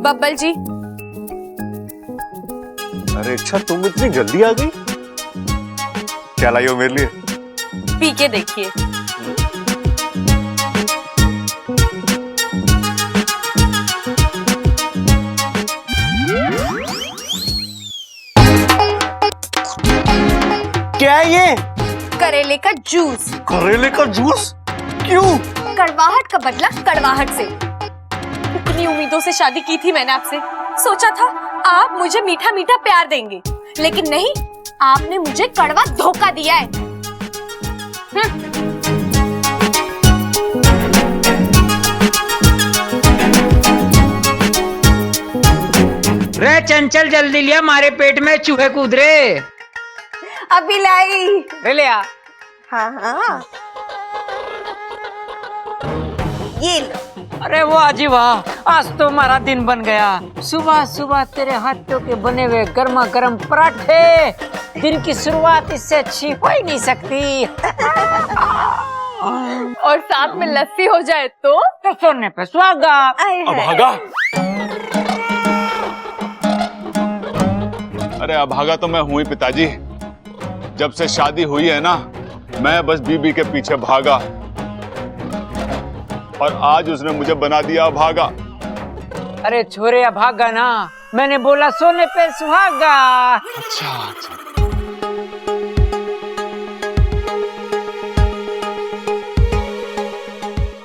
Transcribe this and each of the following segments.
बब्बल जी। अरे अच्छा, तुम इतनी जल्दी आ गई? क्या लाई हो मेरे लिए? पी के देखिए। क्या है ये? करेले का जूस। करेले का जूस? क्यों? कड़वाहट का बदला कड़वाहट से। इतनी उम्मीदों से शादी की थी मैंने आपसे। सोचा था आप मुझे मीठा मीठा प्यार देंगे, लेकिन नहीं, आपने मुझे कड़वा धोखा दिया है। रे चंचल, जल्दी लिया, हमारे पेट में चूहे कूद रहे। अभी लाई। रे लिया। हाँ हाँ, ये लो। अरे वाह जी वाह, आज तो हमारा दिन बन गया। सुबह सुबह तेरे हाथों के बने हुए गर्मा गर्म पराठे, दिन की शुरुआत इससे अच्छी हो ही नहीं सकती। और साथ में लस्सी हो जाए तो सोने पे सुहागा। अभागा? अरे अभागा तो मैं हूं ही पिताजी। जब से शादी हुई है ना, मैं बस बीबी के पीछे भागा, और आज उसने मुझे बना दिया अभागा। अरे छोरे अभागा ना, मैंने बोला सोने पे सुहागा। अच्छा अच्छा।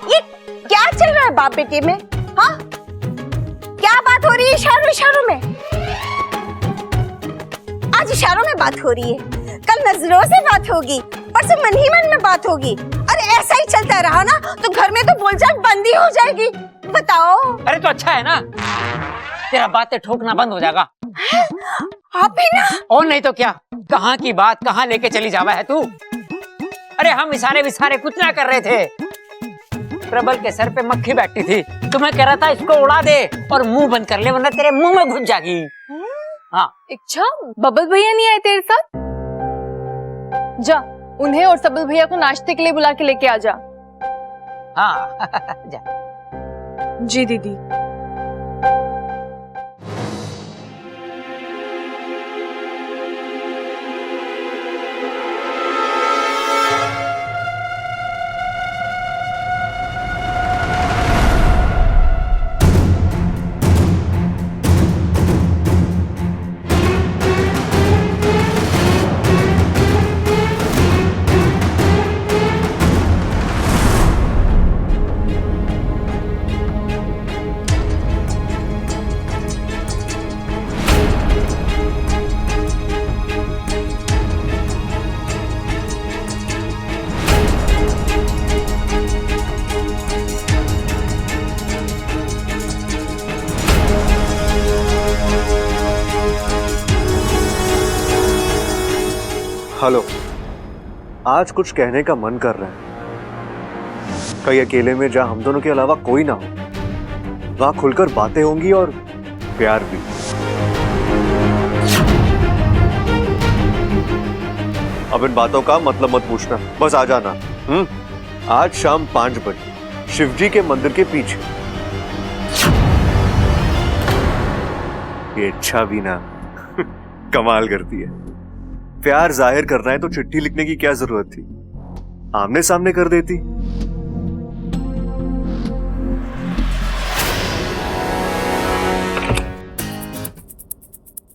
ये क्या चल रहा है बाप बेटे में? हाँ, क्या बात हो रही है इशारों इशारों में? आज इशारों में बात हो रही है, कल नजरों से बात होगी, परसों मन ही मन में बात होगी। अरे ऐसा ही चलता रहा ना तो घर में तो बोलचाल बंद ही हो जाएगी। बताओ। अरे तो अच्छा है ना, तेरा बातें ठोकना बंद हो जाएगा। आप ही ना। और नहीं तो क्या, कहाँ की बात कहाँ लेके चली जावा है तू। अरे हम इशारे विसारे कुछ ना कर रहे थे। प्रबल के सर पे मक्खी बैठी थी, तो मैं कह रहा था इसको उड़ा दे और मुंह बंद कर ले, वरना तेरे मुंह में घुस जाएगी। हाँ। अच्छा, बबल भैया नहीं आए तेरे साथ? जा, उन्हें और सबल भैया को नाश्ते के लिए बुला के लेके आ जा। हाँ जा। जी दीदी। हेलो, आज कुछ कहने का मन कर रहा है। कहीं अकेले में जहां हम दोनों के अलावा कोई ना हो, वहां खुलकर बातें होंगी और प्यार भी। अब इन बातों का मतलब मत पूछना, बस आ जाना। आज शाम 5 बजे शिवजी के मंदिर के पीछे। ये इच्छा भी ना कमाल करती है। प्यार जाहिर करना है तो चिट्ठी लिखने की क्या जरूरत थी, आमने सामने कर देती।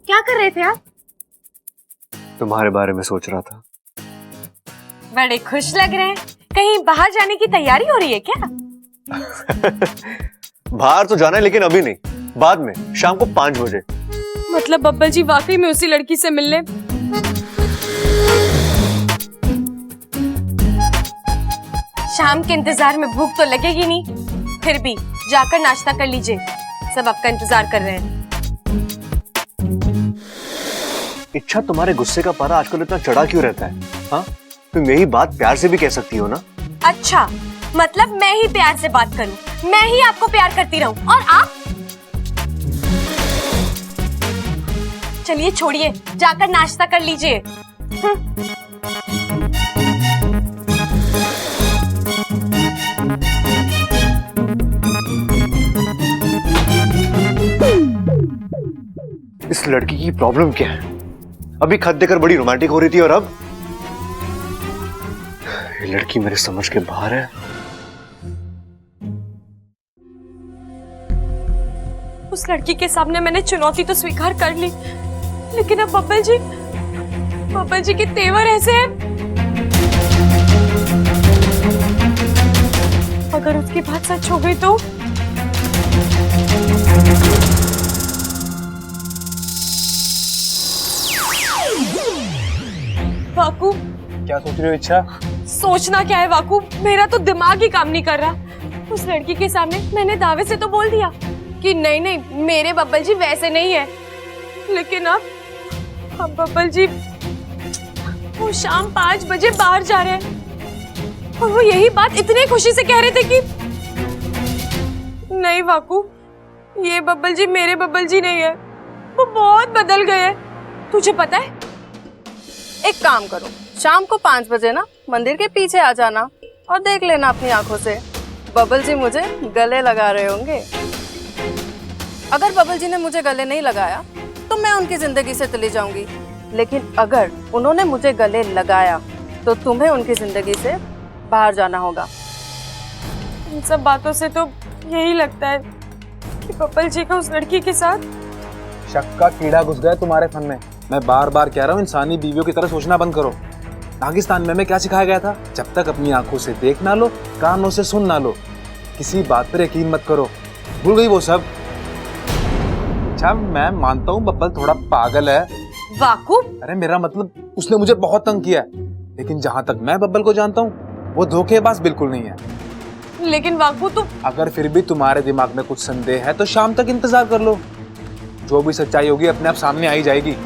क्या कर रहे थे आप? तुम्हारे बारे में सोच रहा था। बड़े खुश लग रहे हैं, कहीं बाहर जाने की तैयारी हो रही है क्या? बाहर तो जाना है, लेकिन अभी नहीं, बाद में, शाम को 5 बजे। मतलब बब्बल जी वाकई में उसी लड़की से मिलने? शाम के इंतजार में भूख तो लगेगी नहीं, फिर भी जाकर नाश्ता कर लीजिए, सब आपका इंतजार कर रहे हैं। इच्छा, तुम्हारे गुस्से का पारा आजकल इतना चढ़ा क्यों रहता है? हाँ, तुम यही बात प्यार से भी कह सकती हो ना। अच्छा, मतलब मैं ही प्यार से बात करूं, मैं ही आपको प्यार करती रहूं, और आप? चलिए छोड़िए, जाकर नाश्ता कर लीजिए। इस लड़की की प्रॉब्लम क्या है? अभी खत देकर बड़ी रोमांटिक हो रही थी और अब ये लड़की मेरे समझ के बाहर है। उस लड़की के सामने मैंने चुनौती तो स्वीकार कर ली, लेकिन अब बब्बल जी के तेवर ऐसे हैं। अगर उसकी बात सच हो गई तो वाकू, क्या सोच रही हो इच्छा? सोचना क्या है वाकू, मेरा तो दिमाग ही काम नहीं कर रहा। उस लड़की के सामने मैंने दावे से तो बोल दिया कि नहीं नहीं मेरे बब्बल जी वैसे नहीं है, लेकिन अब बब्बल जी वो शाम 5 बजे बाहर जा रहे हैं और वो यही बात इतनी खुशी से कह रहे थे कि नहीं वाकू, ये बब्बल जी मेरे बब्बल जी नहीं है, वो बहुत बदल गए हैं। तुझे पता है? एक काम करो, शाम को 5 बजे ना मंदिर के पीछे आ जाना और देख लेना अपनी आंखों से, बबल जी मुझे गले लगा रहे होंगे। अगर बबल जी ने मुझे गले नहीं लगाया तो मैं उनकी जिंदगी से चली जाऊंगी, लेकिन अगर उन्होंने मुझे गले लगाया तो तुम्हें उनकी जिंदगी से बाहर जाना होगा। इन सब बातों से तो यही लगता है कि बब्बल जी का उस लड़की के साथ शक का कीड़ा घुस गया तुम्हारे फन में। मैं बार बार कह रहा हूँ इंसानी बीवियों की तरह सोचना बंद करो। पाकिस्तान में हमें क्या सिखाया गया था? जब तक अपनी आंखों से देख ना लो, कानों से सुन ना लो, किसी बात पर यकीन मत करो। भूल गई वो सब? अच्छा, मैं मानता हूँ बब्बल थोड़ा पागल है। वाकू, अरे मेरा मतलब उसने मुझे बहुत तंग किया है, लेकिन जहां तक मैं बब्बल को जानता हूँ वो धोखेबाज बिल्कुल नहीं है। लेकिन वाकू तो अगर फिर भी तुम्हारे दिमाग में कुछ संदेह है तो शाम तक इंतजार कर लो, जो भी सच्चाई होगी अपने आप सामने आ ही जाएगी।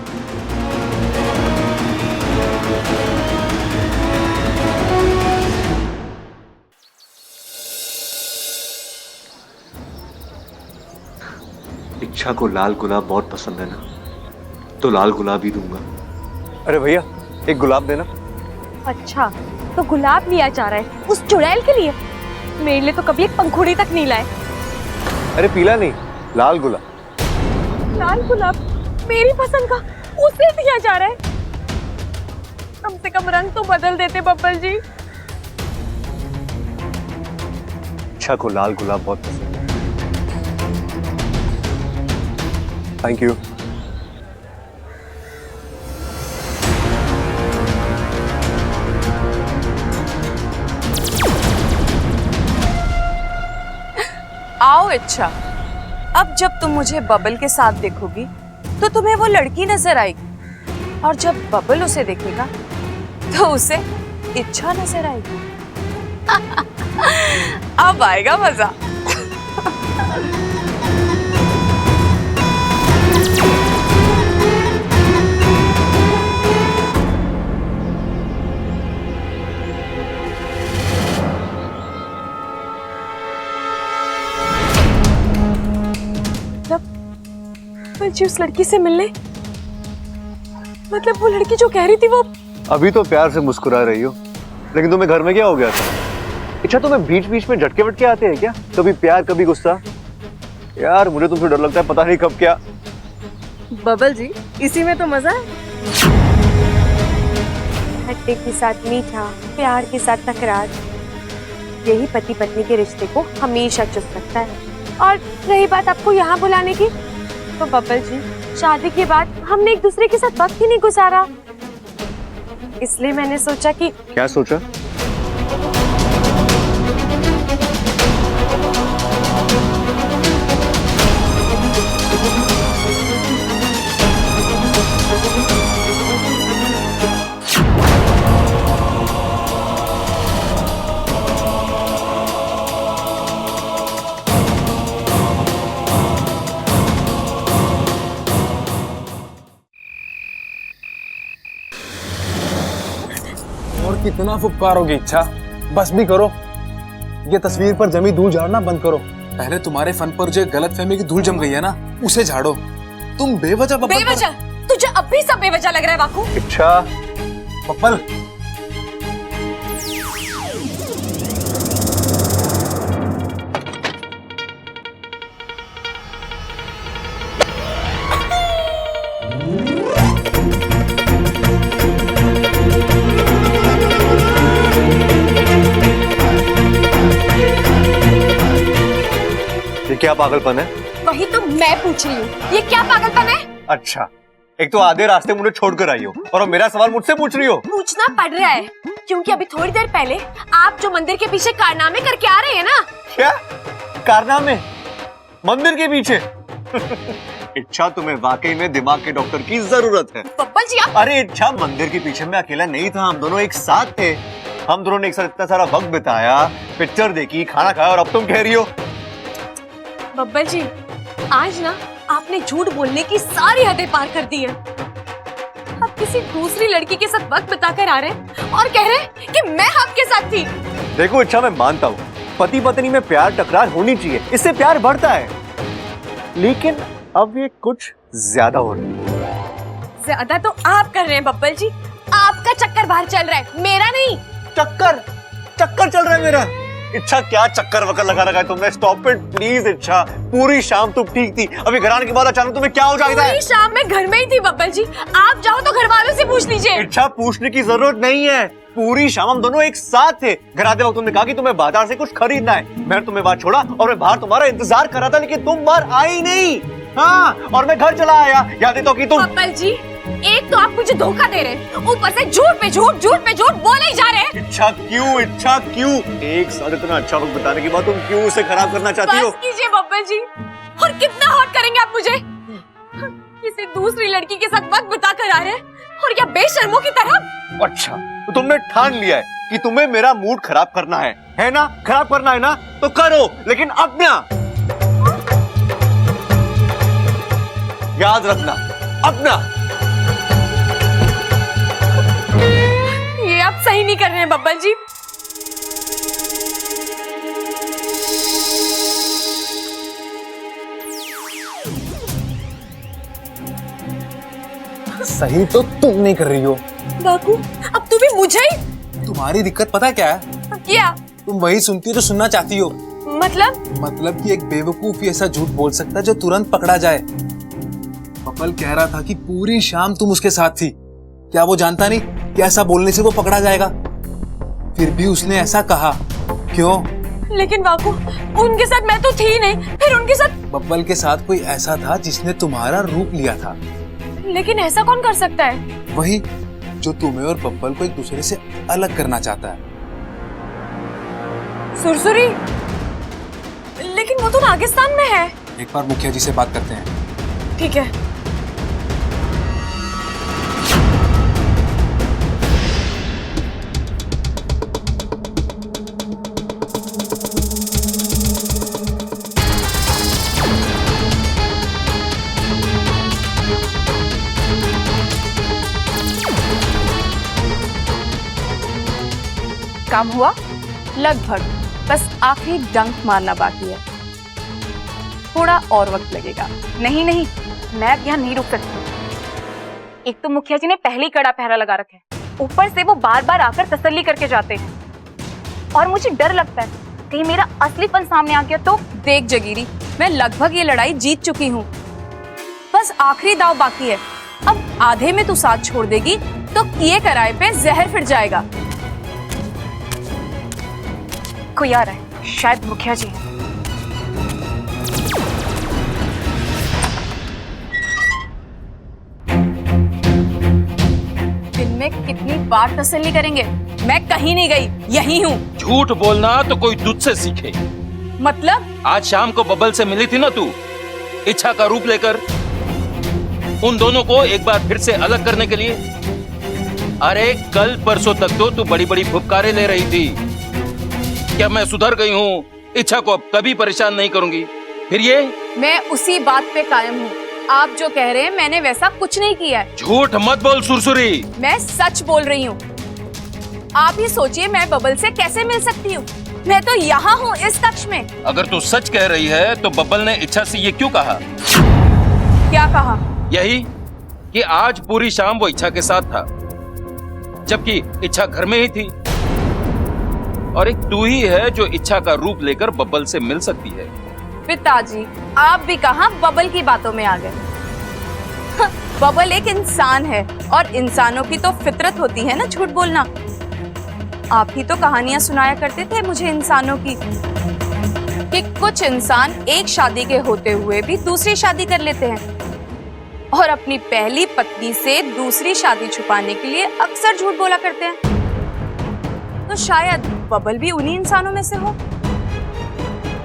इच्छा को लाल गुलाब बहुत पसंद है ना, तो लाल गुलाब ही दूंगा। अरे भैया, एक गुलाब देना। अच्छा, तो गुलाब लिया जा रहा है उस चुड़ैल के लिए? मेरे लिए तो कभी एक पंखुड़ी तक नहीं लाए। अरे पीला नहीं, लाल गुलाब। लाल गुलाब मेरी पसंद का उसे दिया जा रहा है? कम से कम रंग तो बदल देते बब्बल जी। इच्छा को लाल गुलाब बहुत पसंद है। Thank you. आओ इच्छा, अब जब तुम मुझे बबल के साथ देखोगी तो तुम्हें वो लड़की नजर आएगी, और जब बबल उसे देखेगा तो उसे इच्छा नजर आएगी। अब आएगा मजा। जी उस लड़की से मिलने, मतलब वो लड़की जो कह रही थी वो अभी तो प्यार से मुस्कुरा रही हो, लेकिन तुम्हें घर में क्या हो गया था? इच्छा, तुम्हें बीच बीच में झटके वटके आते हैं क्या? कभी प्यार कभी गुस्सा। यार मुझे तुमसे डर लगता है, पता नहीं कब क्या। बबल जी, इसी में तो मजा है। खट्टे के साथ मीठा, प्यार के साथ तकरार, यही पति पत्नी के रिश्ते को हमेशा चुस्त रखता है। और रही बात आपको यहाँ बुलाने की, तो बब्बल जी शादी के बाद हमने एक दूसरे के साथ वक्त ही नहीं गुजारा, इसलिए मैंने सोचा कि। क्या सोचा? कितना फुफकारोगी इच्छा? बस भी करो, ये तस्वीर पर जमी धूल झाड़ना बंद करो। पहले तुम्हारे फन पर जो गलतफहमी की धूल जम गई है ना, उसे झाड़ो। तुम बेवजह तुझे अब भी सब बेवजह लग रहा है वाकू। इच्छा, पप्पल, क्या पागलपन है? वही तो मैं पूछ रही हूँ, ये क्या पागलपन है? अच्छा, एक तो आधे रास्ते मुझे छोड़कर आई हो और अब मेरा सवाल मुझसे पूछ रही हो। पूछना पड़ रहा है क्योंकि अभी थोड़ी देर पहले आप जो मंदिर के पीछे कारनामे करके आ रहे हैं ना। क्या कारनामे? मंदिर के पीछे? इच्छा, तुम्हें वाकई में दिमाग के डॉक्टर की जरूरत है। बब्बल जी आप। अरे इच्छा, मंदिर के पीछे मैं अकेला नहीं था, हम दोनों एक साथ थे। हम दोनों ने एक साथ इतना सारा वक्त बिताया, पिक्चर देखी, खाना खाया और अब तुम कह रही हो। बब्बल जी आज ना आपने झूठ बोलने की सारी हदें पार कर दी है। आप किसी दूसरी लड़की के साथ वक्त बिताकर आ रहे हैं और कह रहे हैं कि मैं आपके साथ थी। देखो इच्छा, मैं मानता हूँ पति पत्नी में प्यार टकरार होनी चाहिए, इससे प्यार बढ़ता है, लेकिन अब ये कुछ ज्यादा हो रहा है। ज्यादा तो आप कर रहे हैं बब्बल जी, आपका चक्कर बाहर चल रहा है, मेरा नहीं। चक्कर चल रहा है मेरा? इच्छा, क्या चक्कर वक्कर लगा रखा है तुमने? स्टॉप इट प्लीज इच्छा। पूरी शाम तुम ठीक थी, अभी घर आने के बाद अचानक तुम्हें क्या हो जाता है? पूरी शाम मैं घर में ही थी बब्बल जी, आप जाओ तो घर वालों से पूछ लीजिए। इच्छा, पूछने की जरूरत नहीं है, पूरी शाम हम दोनों एक साथ थे। घर आते वक्त तुमने कहा कि तुम्हें बाजार से कुछ खरीदना है, मैंने तुम्हें बाहर छोड़ा और मैं बाहर तुम्हारा इंतजार कर रहा था, लेकिन तुम बाहर आई नहीं। हाँ, और मैं घर चला आया, याद है तो कि तुम। बब्बल जी एक तो आप मुझे धोखा दे रहे हैं, ऊपर से झूठ पे झूठ बोले ही जा रहे हैं। इच्छा क्यों? एक साथ इतना अच्छा वक्त बिताने के बाद तुम क्यों उसे खराब करना चाहती हो? बस कीजिए बब्बल जी, और कितना हॉट करेंगे आप मुझे? किसी दूसरी लड़की के साथ वक्त बिता कर आ रहे हैं और क्या बेशर्मों की तरह। अच्छा, तो तुमने ठान लिया है कि तुम्हें मेरा मूड खराब करना है ना? खराब करना है ना, तो करो, लेकिन अपना याद रखना, अपना। ये आप सही नहीं कर रहे हैं बब्बल जी। सही तो तुम नहीं कर रही हो। बाकू, अब तू भी मुझे ही। तुम्हारी दिक्कत पता क्या है? क्या? तुम वही सुनती हो जो सुनना चाहती हो। मतलब कि एक बेवकूफ ही ऐसा झूठ बोल सकता है जो तुरंत पकड़ा जाए। बब्बल कह रहा था कि पूरी शाम तुम उसके साथ थी। क्या वो जानता नहीं कि ऐसा बोलने से वो पकड़ा जाएगा? फिर भी उसने ऐसा कहा, क्यों? लेकिन बाकू, उनके साथ मैं तो थी नहीं, फिर उनके साथ। बब्बल के साथ कोई ऐसा था जिसने तुम्हारा रूप लिया था। लेकिन ऐसा कौन कर सकता है? वही जो तुम्हें और बब्बल को एक दूसरे से अलग करना चाहता है। सुरसुरी? लेकिन वो तो नागिस्तान में है। एक बार मुखिया जी से बात करते हैं। ठीक है। काम हुआ लगभग, बस आखिरी डंक मारना बाकी है। थोड़ा और वक्त लगेगा। नहीं, मैं अब यहाँ नहीं रुक सकती। एक तो मुखिया जी ने पहले ही कड़ा पहरा लगा रखा है, ऊपर से वो बार बार आकर तसल्ली करके जाते हैं और मुझे डर लगता है कहीं मेरा असलीपन सामने आ गया तो। देख जगीरी, मैं लगभग ये लड़ाई जीत चुकी हूँ, बस आखिरी दाव बाकी है। अब आधे में तू साथ छोड़ देगी तो किए कराए पे जहर फिर जाएगा। कोई आ रहा है, शायद मुखिया जी। दिन में कितनी बार तसल्ली करेंगे? मैं कहीं नहीं गई, यही हूँ। झूठ बोलना तो कोई तुझसे सीखे। मतलब? आज शाम को बब्बल से मिली थी ना तू, इच्छा का रूप लेकर, उन दोनों को एक बार फिर से अलग करने के लिए। अरे कल परसों तक तो तू बड़ी बड़ी फुफकारें ले रही थी, क्या मैं सुधर गई हूँ, इच्छा को अब कभी परेशान नहीं करूंगी। फिर ये? मैं उसी बात पे कायम हूँ। आप जो कह रहे हैं मैंने वैसा कुछ नहीं किया है। झूठ मत बोल सुरसुरी। मैं सच बोल रही हूँ। आप ही सोचिए मैं बबल से कैसे मिल सकती हूँ? मैं तो यहाँ हूँ इस कक्ष में। अगर तू सच कह रही है तो बब्बल ने इच्छा से ये क्यों कहा? क्या कहा? यही कि आज पूरी शाम वो इच्छा के साथ था, जबकि इच्छा घर में ही थी और एक तू ही है जो इच्छा का रूप लेकर बब्बल से मिल सकती है। पिताजी, आप भी कहाँ बबल की बातों में आ गए। बबल एक इंसान है और इंसानों की तो फितरत होती है ना झूठ बोलना। आप ही तो कहानियां सुनाया करते थे मुझे इंसानों की। कि कुछ इंसान एक शादी के होते हुए भी दूसरी शादी कर लेते हैं और अपनी पहली पत्नी से दूसरी शादी छुपाने के लिए अक्सर झूठ बोला करते हैं। तो शायद बबल भी उन्हीं इंसानों में से हो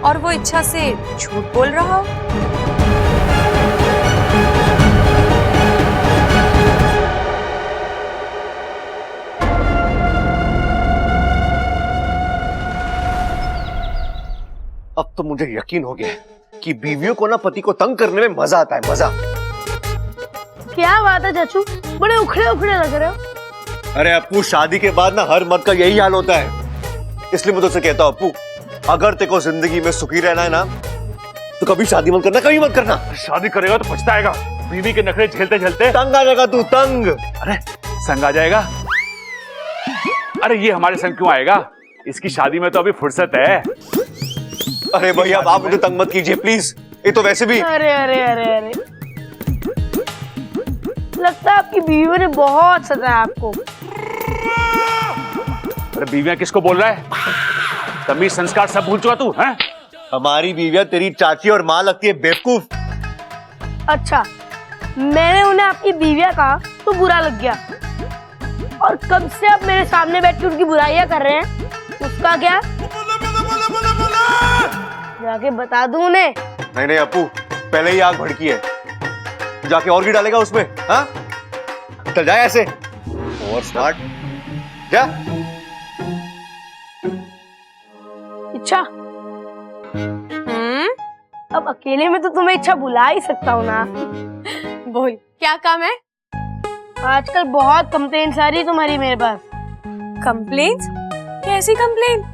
और वो इच्छा से झूठ बोल रहा हो। अब तो मुझे यकीन हो गया है कि बीवियों को ना पति को तंग करने में मजा आता है, मजा। क्या बात है चाचू, बड़े उखड़े उखड़े लग रहे हो। अरे अप्पू, शादी के बाद ना हर मर्द का यही हाल होता है, इसलिए मैं तुझसे कहता हूँ अप्पू, अगर तेरे को जिंदगी में सुखी रहना है ना तो कभी शादी मत करना, कभी मत करना। शादी करेगा तो पछताएगा, बीवी के नखरे झेलते झेलते तंग आ जाएगा तू, तंग। अरे संग आ जाएगा। अरे ये हमारे संग क्यों आएगा, इसकी शादी में तो अभी फुर्सत है। अरे भैया आप मुझे तंग मत कीजिए प्लीज, ये तो वैसे भी। अरे अरे अरे अरे, लगता है आपकी बीवी ने बहुत सताया आपको। अरे बीवियां किसको बोल रहा है, तमीज संस्कार सब भूल चुका तू हैं? हमारी बीवियां तेरी चाची और माँ लगती है, बेवकूफ। अच्छा, मैंने उन्हें आपकी बीवियां कहा तो बुरा लग गया, और कब से आप मेरे सामने बैठ के उनकी बुराइयां कर रहे हैं, उसका क्या? जाके बता दूं उन्हें। नहीं नहीं अप्पू, पहले ही आग भड़की है, जाके और भी डालेगा उसमें। हाँ चल जाए ऐसे, और स्मार्ट जा। इच्छा, अब अकेले में तो तुम्हें इच्छा बुला ही सकता हूँ ना। बोल, क्या काम है? आजकल बहुत कंप्लेंट्स आ रही तुम्हारी मेरे पास। कंप्लेंट्स? कैसी कंप्लेंट?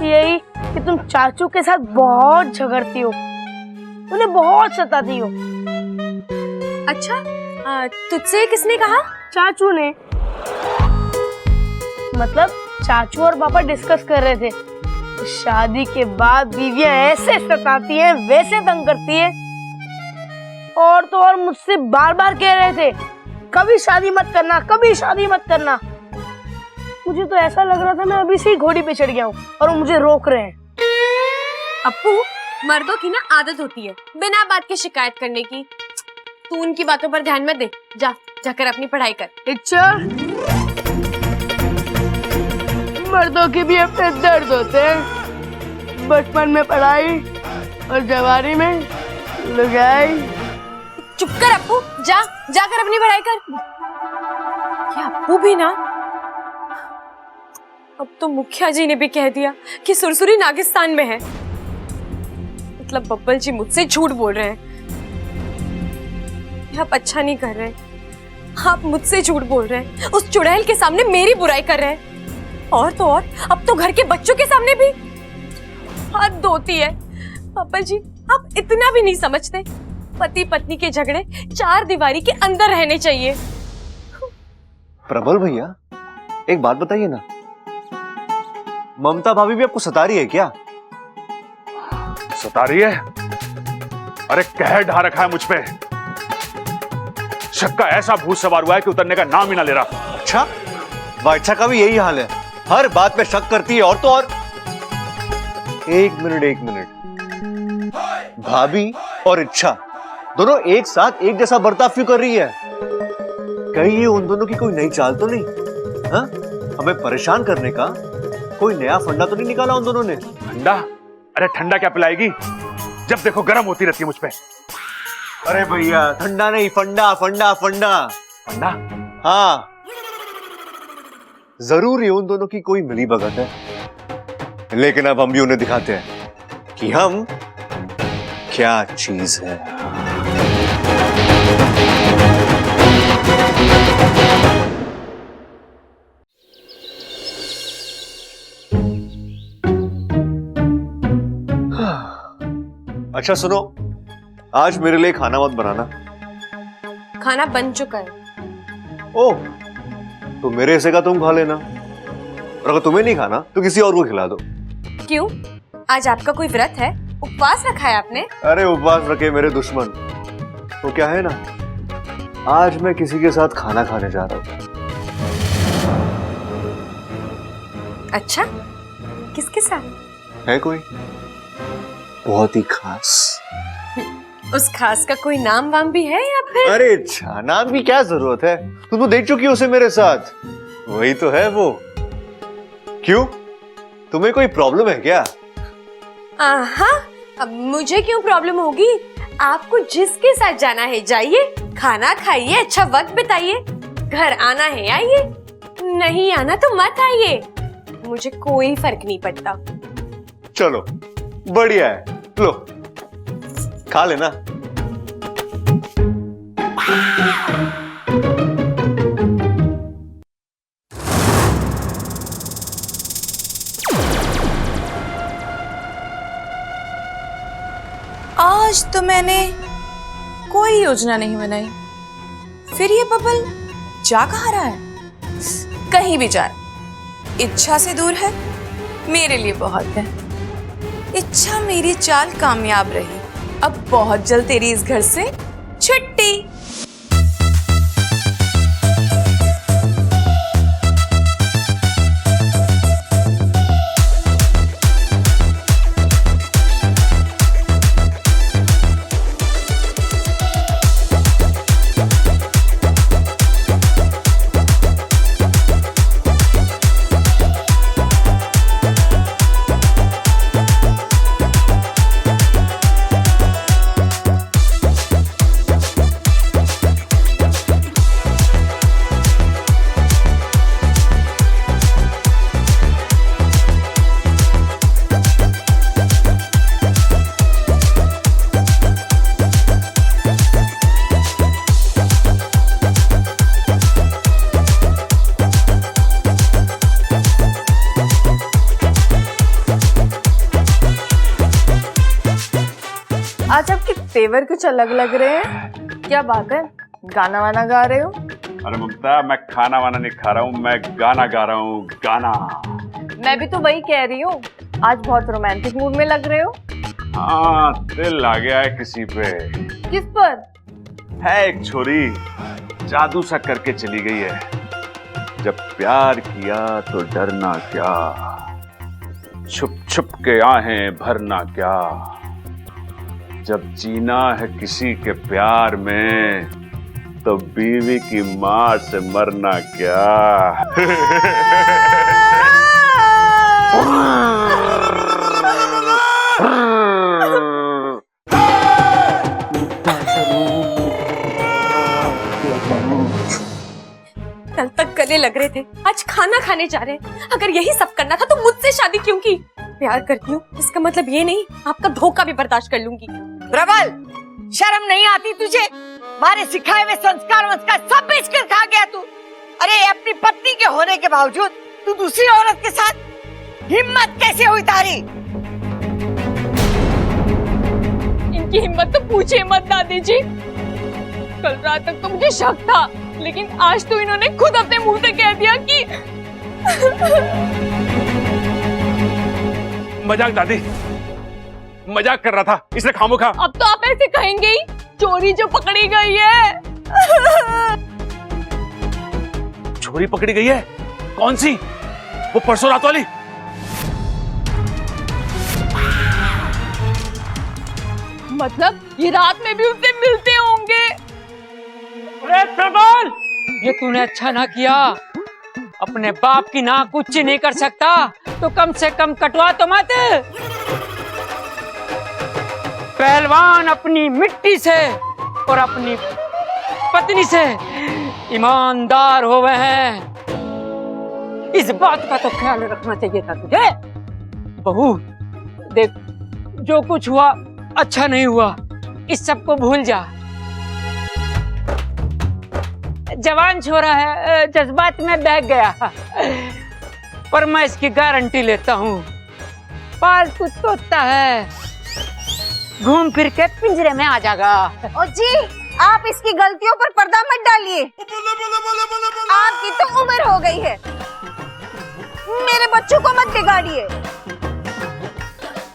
यही कि तुम चाचू के साथ बहुत झगड़ती हो, उन्हें बहुत सताती हो। अच्छा, तुझसे किसने कहा? चाचू ने। मतलब चाचू और पापा डिस्कस कर रहे थे, शादी के बाद बीवियां ऐसे सताती हैं, वैसे तंग करती हैं, और तो और मुझसे बार बार कह रहे थे कभी शादी मत करना, कभी शादी मत करना। मुझे तो ऐसा लग रहा था मैं अभी से ही घोड़ी पे चढ़ गया हूँ और वो मुझे रोक रहे हैं। अप्पू, मर्दों की ना आदत होती है बिना बात के शिकायत करने की। तू उनकी बातों पर ध्यान मत दे, जाकर अपनी पढ़ाई कर। अच्छा, मर्दों के भी अपने दर्द होते हैं, बचपन में पढ़ाई और जवानी में लुगाई। चुप कर अप्पू, जाकर अपनी पढ़ाई कर। क्या अप्पू भी ना, अब तो मुखिया जी ने भी कह दिया कि सुरसुरी नागिस्तान में है। मतलब बब्बल जी मुझसे झूठ बोल रहे हैं। आप अच्छा नहीं कर रहे, आप मुझसे झूठ बोल रहे हैं, उस चुड़ैल के सामने मेरी बुराई कर रहे हैं, और तो और अब तो घर के बच्चों के सामने भी। हद होती है बब्बल जी, आप इतना भी नहीं समझते। पति पत्नी के झगड़े चार दीवारी के अंदर रहने चाहिए। प्रबल भैया, एक बात बताइए ना, ममता भाभी भी आपको सता रही है क्या? सता रही है? अरे कहर ढा रखा है मुझ पे, शक का ऐसा भूत सवार हुआ है कि उतरने का नाम ही ना ले रहा। अच्छा, वाइच्छा का भी यही हाल है, हर बात में शक करती है, और तो और। एक मिनट, भाभी और इच्छा दोनों एक साथ एक जैसा बर्ताव क्यों कर रही है? कहीं ये उन दोनों की कोई नई चाल तो नहीं? हाँ, हमें परेशान करने का कोई नया फंडा तो नहीं निकाला उन दोनों ने? ठंडा? अरे ठंडा क्या पिलाएगी, जब देखो गर्म होती रहती है मुझ पे। अरे भैया, ठंडा नहीं, फंडा फंडा फंडा ठंडा? हाँ, जरूर ये उन दोनों की कोई मिली भगत है, लेकिन अब हम भी उन्हें दिखाते हैं कि हम क्या चीज है। अच्छा सुनो, आज मेरे लिए खाना मत बनाना। खाना बन चुका है। ओह, तो मेरे हिस्से का तुम खा लेना, और अगर तुम्हें नहीं खाना तो किसी और को खिला दो। क्यों, आज आपका कोई व्रत है? उपवास रखा है आपने? अरे उपवास रखे मेरे दुश्मन, तो क्या है ना, आज मैं किसी के साथ खाना खाने जा रहा हूँ। अच्छा, किसके साथ? है कोई? बहुत ही खास। उस खास का कोई नाम वाम भी है या फिर? अरे अच्छा, नाम की क्या जरूरत है, तुम तो देख चुकी हो उसे मेरे साथ, वही तो है वो। क्यों, तुम्हें कोई प्रॉब्लम है क्या? अब मुझे क्यों प्रॉब्लम होगी? आपको जिसके साथ जाना है जाइए, खाना खाइए, अच्छा वक्त बिताइए, घर आना है आइए, नहीं आना तो मत आइए, मुझे कोई फर्क नहीं पड़ता। चलो बढ़िया है, लो खा लेना। आज तो मैंने कोई योजना नहीं बनाई, फिर ये बबल जा कहाँ रहा है? कहीं भी जाए, इच्छा से दूर है, मेरे लिए बहुत है। इच्छा मेरी चाल कामयाब रही, अब बहुत जल्द तेरी इस घर से छुट्टी। आज आपके तेवर कुछ अलग लग रहे हैं, क्या बात है? गाना वाना गा रहे हो? अरे ममता, मैं खाना वाना नहीं खा रहा हूँ, मैं गाना गा रहा हूँ, गाना। मैं भी तो वही कह रही हूँ, आज बहुत रोमांटिक मूड में लग रहे हो। हाँ, दिल आ गया है किसी पे। किस पर? है एक छोरी, जादू सा करके चली गई है। जब प्यार किया तो डरना क्या, छुप छुप के आहें भरना क्या, जब जीना है किसी के प्यार में तो बीवी की मार से मरना क्या। कल तक गले लग रहे थे, आज खाना खाने जा रहे हैं। अगर यही सब करना था तो मुझसे शादी क्यों की? प्यार करती हूँ इसका मतलब ये नहीं आपका धोखा भी बर्दाश्त कर लूंगी। प्रबल, शर्म नहीं आती तुझे? हमारे सिखाए हुए संस्कार सब बेच कर खा गया तू। अरे अपनी पत्नी के होने के बावजूद तू दूसरी औरत के साथ, हिम्मत कैसे हुई तारी? इनकी हिम्मत तो पूछे मत दादी जी। कल रात तक तो मुझे शक था, लेकिन आज तो इन्होंने खुद अपने मुंह से कह दिया कि मजाक दादी, मजाक कर रहा था, इसने खामोखा। अब तो आप ऐसे कहेंगे ही, चोरी जो पकड़ी गई है। चोरी पकड़ी गई है? कौन सी? वो परसों रात वाली? मतलब ये रात में भी उससे मिलते होंगे? अरे प्रबल, ये तूने अच्छा ना किया। अपने बाप की नाक ऊंची नहीं कर सकता तो कम से कम कटवा तो मत। पहलवान अपनी मिट्टी से और अपनी पत्नी से ईमानदार होवे हैं, इस बात का तो ख्याल रखना चाहिए था तुझे। बहू देख, जो कुछ हुआ अच्छा नहीं हुआ, इस सब को भूल जा। जवान छोरा है, जज्बात में बह गया, पर मैं इसकी गारंटी लेता हूँ, पालतू तोता है, घूम फिर के पिंजरे में आ जाएगा। ओ जी, आप इसकी गलतियों पर पर्दा मत डालिए। आपकी तो उम्र हो गई है, मेरे बच्चों को मत बिगाड़िए।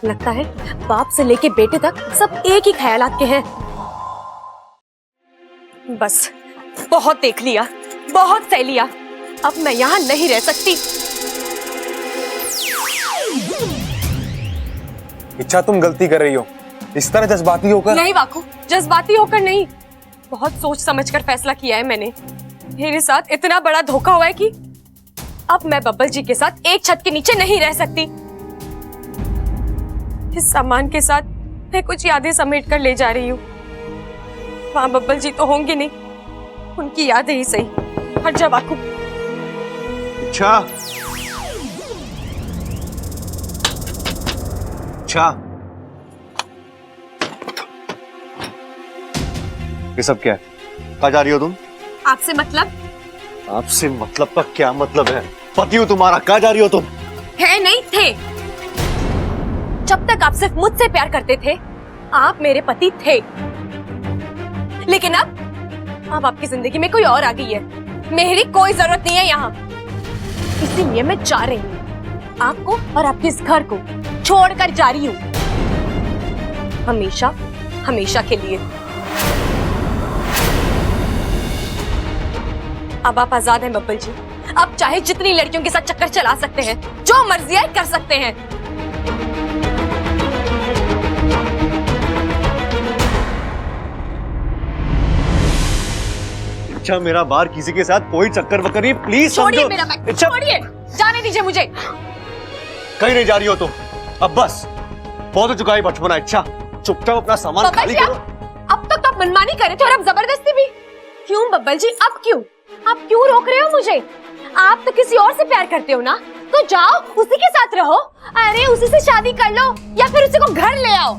लगता है बाप से लेके बेटे तक सब एक ही ख्यालात के हैं। बस बहुत देख लिया, बहुत सह लिया, अब मैं यहाँ नहीं रह सकती। इच्छा तुम गलती कर रही हो, इस तरह जज्बाती होकर। नहीं वाकू, जज्बाती होकर नहीं, बहुत सोच समझकर फैसला किया है मैंने। मेरे साथ इतना बड़ा धोखा हुआ है कि अब मैं बब्बल जी के साथ एक छत के नीचे नहीं रह सकती। इस सामान के साथ मैं कुछ यादें समेट कर ले जा रही हूँ। वहां बब्बल जी तो होंगे नहीं, उनकी यादें ही सही। हट जा वाकू। अच्छा अच्छा, ये सब क्या है? कहाँ जा रही हो तुम? आपसे मतलब? आपसे मतलब का क्या मतलब है? पति हूँ तुम्हारा, कहाँ जा रही हो तुम? है नहीं थे। जब तक आप सिर्फ मुझसे प्यार करते थे आप मेरे पति थे, लेकिन अब आपकी जिंदगी में कोई और आ गई है। मेरी कोई जरूरत नहीं है यहाँ, इसीलिए मैं जा रही हूँ। आपको और आपके इस घर को छोड़कर जा रही हूँ, हमेशा हमेशा के लिए। अब आप आजाद हैं बब्बल जी। अब चाहे जितनी लड़कियों के साथ चक्कर चला सकते हैं, जो मर्जी है कर सकते हैं। अच्छा, मेरा बाहर किसी के साथ कोई चक्कर वक्कर नहीं, प्लीज छोड़िए मेरा बैग, अच्छा, छोड़िए, जाने दीजिए मुझे। कहीं नहीं जा रही हो तुम। अब बस बहुत हो चुका है बचपना। अच्छा, चुपचाप अपना सामान बब्बल खाली जी, करो। अब तक तो आप मनमानी करे थे और अब जबरदस्ती भी। क्यों बब्बल जी, अब क्यों? आप क्यों रोक रहे हो मुझे? आप तो किसी और से प्यार करते हो ना, तो जाओ उसी के साथ रहो। अरे उसी से शादी कर लो या फिर उसी को घर ले आओ।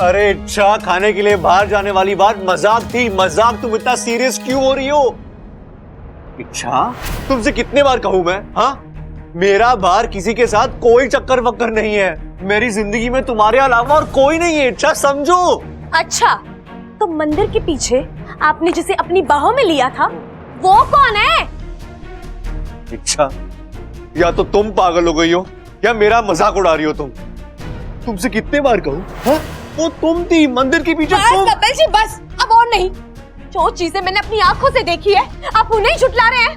अरे अच्छा, खाने के लिए बाहर जाने वाली बात मजाक थी, मजाक। तुम इतना सीरियस क्यों हो रही हो? अच्छा, तुमसे कितने बार कहूं मैं? हाँ, मेरा बाहर किसी के साथ कोई चक्कर वक्कर नहीं है। मेरी जिंदगी में तुम्हारे अलावा और कोई नहीं है। अच्छा समझो। अच्छा, तो मंदिर के पीछे आपने जिसे अपनी बाहों में लिया था वो कौन है? अच्छा, या तो तुम पागल हो गई हो या मेरा मजाक उड़ा रही हो तुम। तुमसे कितने बार कहूं? हाँ? वो तुम थी मंदिर के पीछे। बस बब्बल जी बस, अब और नहीं। जो चीजें मैंने अपनी आंखों से देखी है आप उन्हें ही झुठला रहे हैं।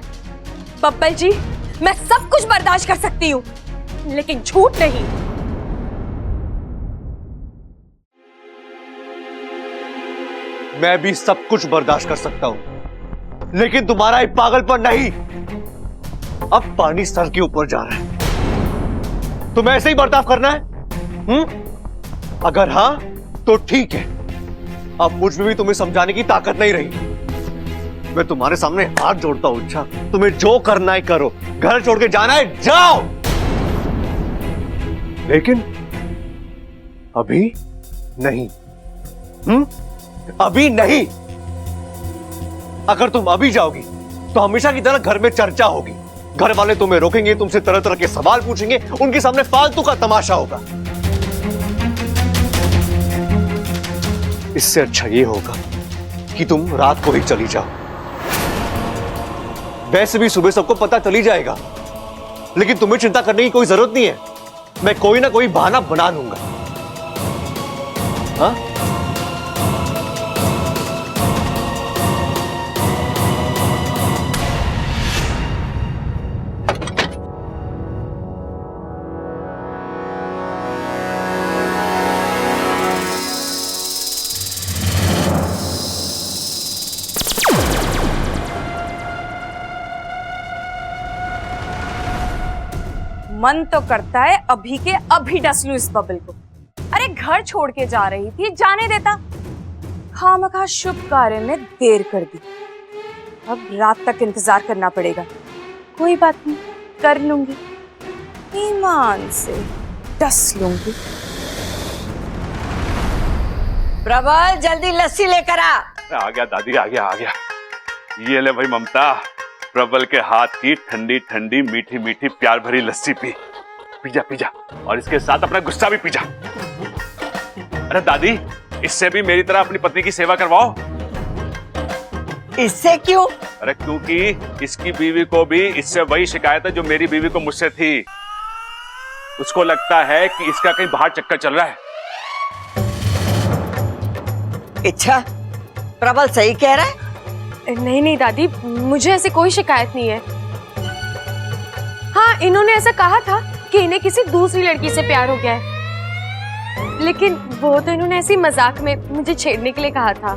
बब्बल जी, मैं सब कुछ बर्दाश्त कर सकती हूँ, लेकिन झूठ नहीं। मैं भी सब कुछ बर्दाश्त कर सकता हूं, लेकिन तुम्हारा एक पागलपन नहीं। अब पानी सर के ऊपर जा रहा है, तुम्हें ऐसे ही बर्ताव करना है? अगर हाँ तो ठीक है। अब मुझ में भी तुम्हें समझाने की ताकत नहीं रही। मैं तुम्हारे सामने हाथ जोड़ता हूं। अच्छा, तुम्हें जो करना है करो, घर छोड़ के जाना है जाओ, लेकिन अभी नहीं। अभी नहीं। अगर तुम अभी जाओगी तो हमेशा की तरह घर में चर्चा होगी। घर वाले तुम्हें रोकेंगे, तुमसे तरह तरह के सवाल पूछेंगे, उनके सामने फालतू का तमाशा होगा। इससे अच्छा ये होगा कि तुम रात को ही चली जाओ। वैसे भी सुबह सबको पता चली जाएगा, लेकिन तुम्हें चिंता करने की कोई जरूरत नहीं है। मैं कोई ना कोई बहाना बना लूंगा। हाँ? मन तो करता है अभी के अभी डस लूं इस बबल को। अरे घर छोड़ के जा रही थी, जाने देता। खामखा शुभ कार्य में देर कर दी। अब रात तक इंतजार करना पड़ेगा। कोई बात नहीं, कर लूंगी, ईमान से डस लूंगी। प्रबल जल्दी लस्सी लेकर आ। आ गया दादी, आ गया आ गया। ये ले भाई ममता, प्रबल के हाथ की ठंडी ठंडी मीठी मीठी प्यार भरी लस्सी पी। पीजा पीजा, और इसके साथ अपना गुस्सा भी पीजा। अरे दादी, इससे भी मेरी तरह अपनी पत्नी की सेवा करवाओ। इससे क्यों? अरे क्योंकि इसकी बीवी को भी इससे वही शिकायत है जो मेरी बीवी को मुझसे थी। उसको लगता है कि इसका कहीं बाहर चक्कर चल रहा है। अच्छा, प्रबल सही कह रहा है। नहीं नहीं दादी, मुझे ऐसी कोई शिकायत नहीं है। हाँ, इन्होंने ऐसा कहा था कि इन्हें किसी दूसरी लड़की से प्यार हो गया है, लेकिन वो तो इन्होंने ऐसी मजाक में मुझे छेड़ने के लिए कहा था।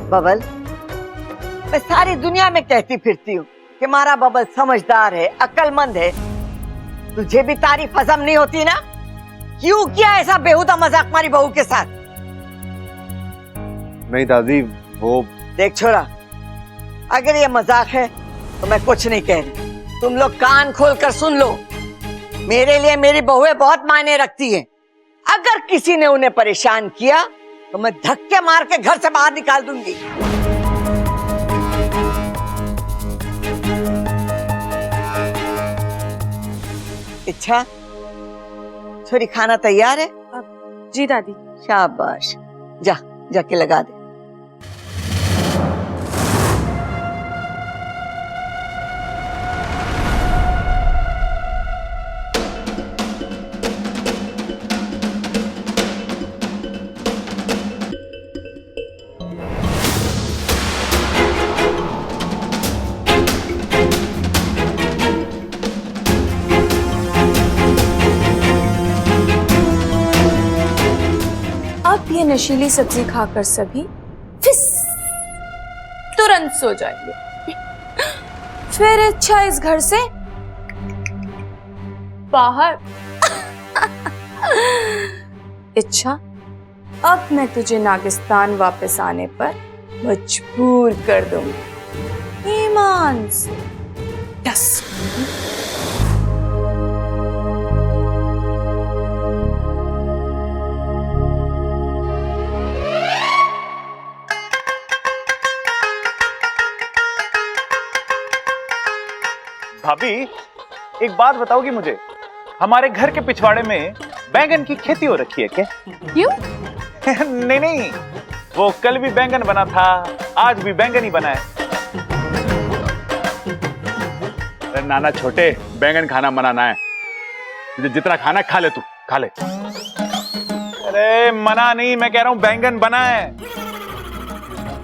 बबल, मैं सारी दुनिया में कहती फिरती हूँ कि हमारा बबल समझदार है, अक्लमंद है। तुझे भी तारीफ हजम नहीं होती ना? क्यों किया ऐसा बेहुदा मजाक हमारी बहू के साथ? नहीं दादी, वो देख छोरा, अगर ये मजाक है तो मैं कुछ नहीं कह रही। तुम लोग कान खोल कर सुन लो। मेरे लिए मेरी बहुएं बहुत मायने रखती हैं। अगर किसी ने उन्हें परेशान किया तो मैं धक्के मार के घर से बाहर निकाल दूंगी। अच्छा छोरी, खाना तैयार है? जी दादी। शाबाश, जा जाके लगा दे। अब ये नशीली सब्जी खाकर सभी फिस तुरंत सो जाएंगे। फिर अच्छा इस घर से बाहर। इच्छा, अब मैं तुझे नागिस्तान वापस आने पर मजबूर कर दूंगी, ईमान से। यस। भाभी, एक बात बताओगी मुझे, हमारे घर के पिछवाड़े में बैंगन की खेती हो रखी है क्या? क्यों? नहीं नहीं, वो कल भी बैंगन बना था, आज भी बैंगन ही बना है। अरे नाना छोटे, बैंगन खाना मनाना है, तुझे जितना खाना खा ले, तू खा ले। अरे मना नहीं, मैं कह रहा हूं बैंगन बना है।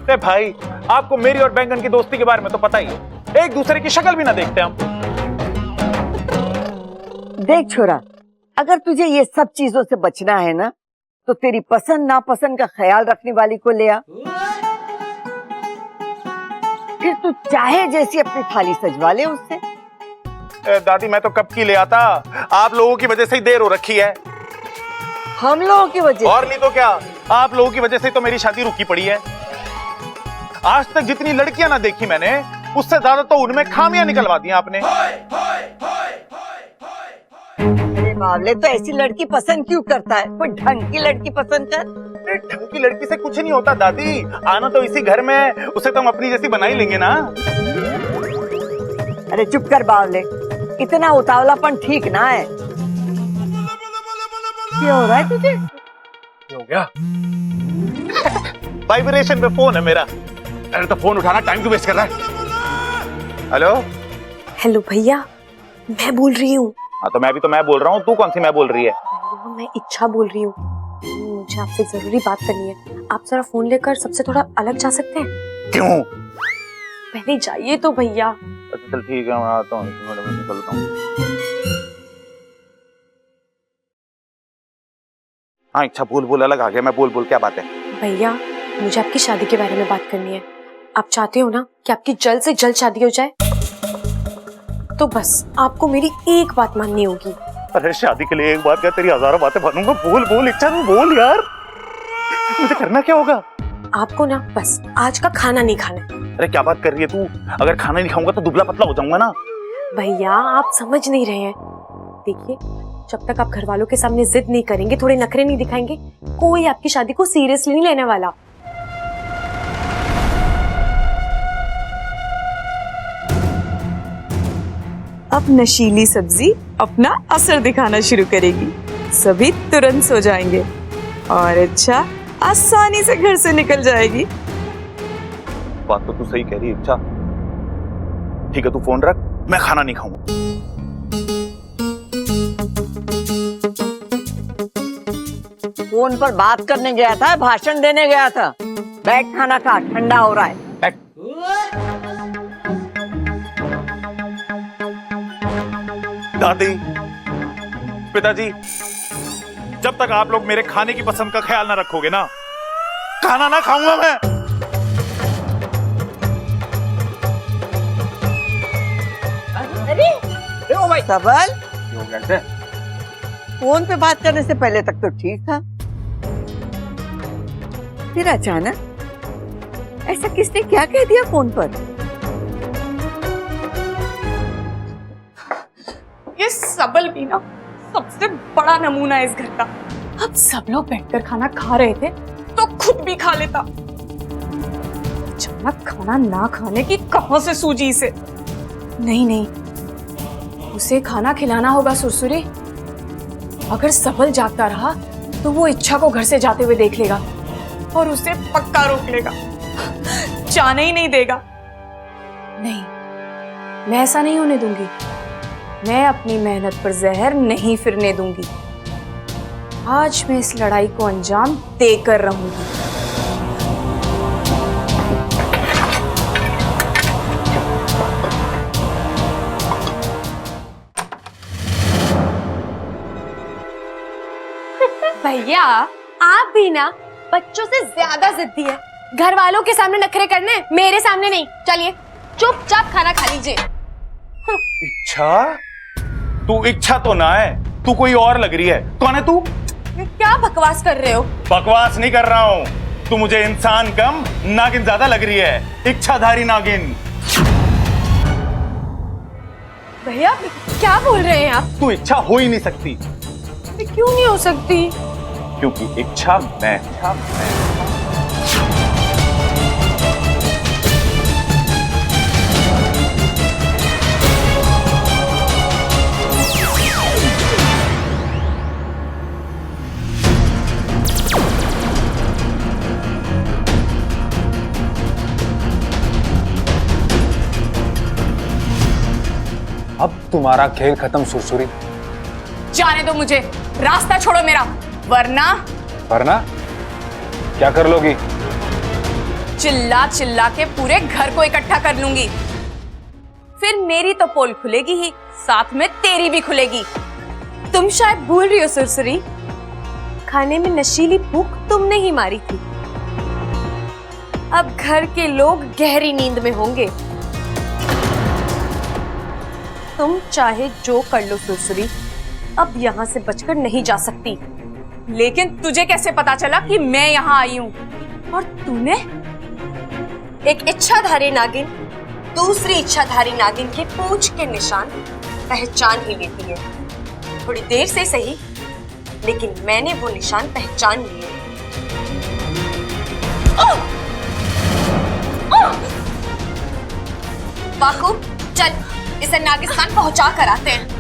अरे भाई, आपको मेरी और बैंगन की दोस्ती के बारे में तो पता ही है, एक दूसरे की शक्ल भी ना देखते हम। देख छोरा, अगर तुझे ये सब चीजों से बचना है ना, तो तेरी पसंद नापसंद का ख्याल रखने वाली को ले आ। फिर तू चाहे जैसी अपनी थाली सजवा ले उससे। दादी, मैं तो कब की ले आता, आप लोगों की वजह से ही देर हो रखी है। हम लोगों की वजह? और नहीं तो क्या, आप लोगों की वजह से तो मेरी शादी रुकी पड़ी है। आज तक जितनी लड़कियां ना देखी मैंने, उससे ज्यादा तो उनमें खामियां निकलवा दी आपने। अरे बावले, तो ऐसी लड़की पसंद क्यों करता है? कोई ढंग की लड़की पसंद कर। ढंग की लड़की से कुछ नहीं होता दादी, आना तो इसी घर में है, उसे तो हम अपनी जैसी बना ही लेंगे ना। अरे चुप कर बावले, इतना उतावलापन ठीक ना है। क्या हो रहा है तुझे? हो गया? वाइब्रेशन पे फोन है मेरा। अरे तो फोन उठाना, टाइम क्यों वेस्ट कर रहा है? हेलो हेलो भैया, मैं बोल रही हूँ। हाँ तो मैं बोल रहा हूँ, तू कौन सी मैं बोल रही है? मैं इच्छा बोल रही हूँ, मुझे आपसे जरूरी बात करनी है। आप जरा फोन लेकर सबसे थोड़ा अलग जा सकते हैं? क्यों? पहले जाइए तो भैया। अच्छा चल ठीक है, मैं आता हूँ, मैं निकलता हूँ। हाँ इच्छा, बोल अलग आ गया मैं, बोल क्या बात है? भैया, मुझे आपकी शादी के बारे में बात करनी है। आप चाहते हो ना कि आपकी जल्द से जल्द शादी हो जाए? तो बस आपको मेरी एक बात माननी होगी। अरे शादी के लिए एक बात क्या, तेरी हजारों बातें मानूंगा। बोल इच्छा, तू बोल यार, मुझे करना क्या होगा? आपको ना बस आज का खाना नहीं खाना है। अरे क्या बात कर रही है तू? अगर खाना नहीं खाऊंगा तो दुबला पतला हो जाऊंगा ना। भैया आप समझ नहीं रहे हैं। देखिए, जब तक आप घर वालों के सामने जिद नहीं करेंगे, थोड़े नखरे नहीं दिखाएंगे, कोई आपकी शादी को सीरियसली नहीं लेने वाला। अब नशीली सब्जी अपना असर दिखाना शुरू करेगी, सभी तुरंत सो जाएंगे और इच्छा आसानी से घर से निकल जाएगी। बात तो तू सही कह रही है इच्छा। ठीक है, तू फोन रख, मैं खाना नहीं खाऊंगा। फोन पर बात करने गया था, भाषण देने गया था? बैठ, खाना खा, ठंडा हो रहा है। बैठ। दादी, पिताजी, जब तक आप लोग मेरे खाने की पसंद का ख्याल ना रखोगे ना, खाना ना खाऊंगा मैं। अरे ओ भाई सबल, फोन पे बात करने से पहले तक तो ठीक था, फिर अचानक ऐसा किसने क्या कह दिया फोन पर? ये सबल भी ना सबसे बड़ा नमूना है इस घर का। अब सब लोग बैठकर खाना खा रहे थे तो खुद भी खा लेता। अचानक खाना ना खाने की कहां से सूझी इसे? नहीं नहीं, उसे खाना खिलाना होगा सुरसुरी। अगर सबल जागता रहा तो वो इच्छा को घर से जाते हुए देख लेगा और उसे पक्का रोक लेगा, जाने ही नहीं देगा। नहीं, मैं ऐसा नहीं होने दूंगी। मैं अपनी मेहनत पर जहर नहीं फिरने दूंगी। आज मैं इस लड़ाई को अंजाम देकर रहूंगी। भैया, आप भी ना बच्चों से ज्यादा जिद्दी है। घर वालों के सामने नखरे करने, मेरे सामने नहीं। चलिए चुपचाप खाना खा लीजिए। इच्छा? तू इच्छा तो ना है, तू कोई और लग रही है। कौन है तू? क्या बकवास कर रहे हो? बकवास नहीं कर रहा हूँ, तू मुझे इंसान कम नागिन ज्यादा लग रही है। इच्छाधारी नागिन। भैया क्या बोल रहे हैं आप? तू इच्छा हो ही नहीं सकती। क्यों नहीं हो सकती? क्योंकि इच्छा मैं। अब तुम्हारा खेल खत्म सुरसुरी। जाने दो मुझे, रास्ता छोड़ो मेरा, वरना क्या कर लोगी? चिल्ला चिल्ला के पूरे घर को इकट्ठा कर लूंगी। फिर मेरी तो पोल खुलेगी ही, साथ में तेरी भी खुलेगी। तुम शायद भूल रही हो सुरसुरी, खाने में नशीली भूख तुमने ही मारी थी। अब घर के लोग गहरी नींद में होंगे। तुम चाहे जो कर लो सुरसुरी, अब यहाँ से बचकर नहीं जा सकती। लेकिन तुझे कैसे पता चला कि मैं यहाँ आई हूँ? और तूने? एक इच्छाधारी नागिन दूसरी इच्छाधारी नागिन के पूंछ के निशान पहचान ही लेती है। थोड़ी देर से सही, लेकिन मैंने वो निशान पहचान लिए। बाकू, चल इसे नागिस्तान पहुंचा कर आते हैं।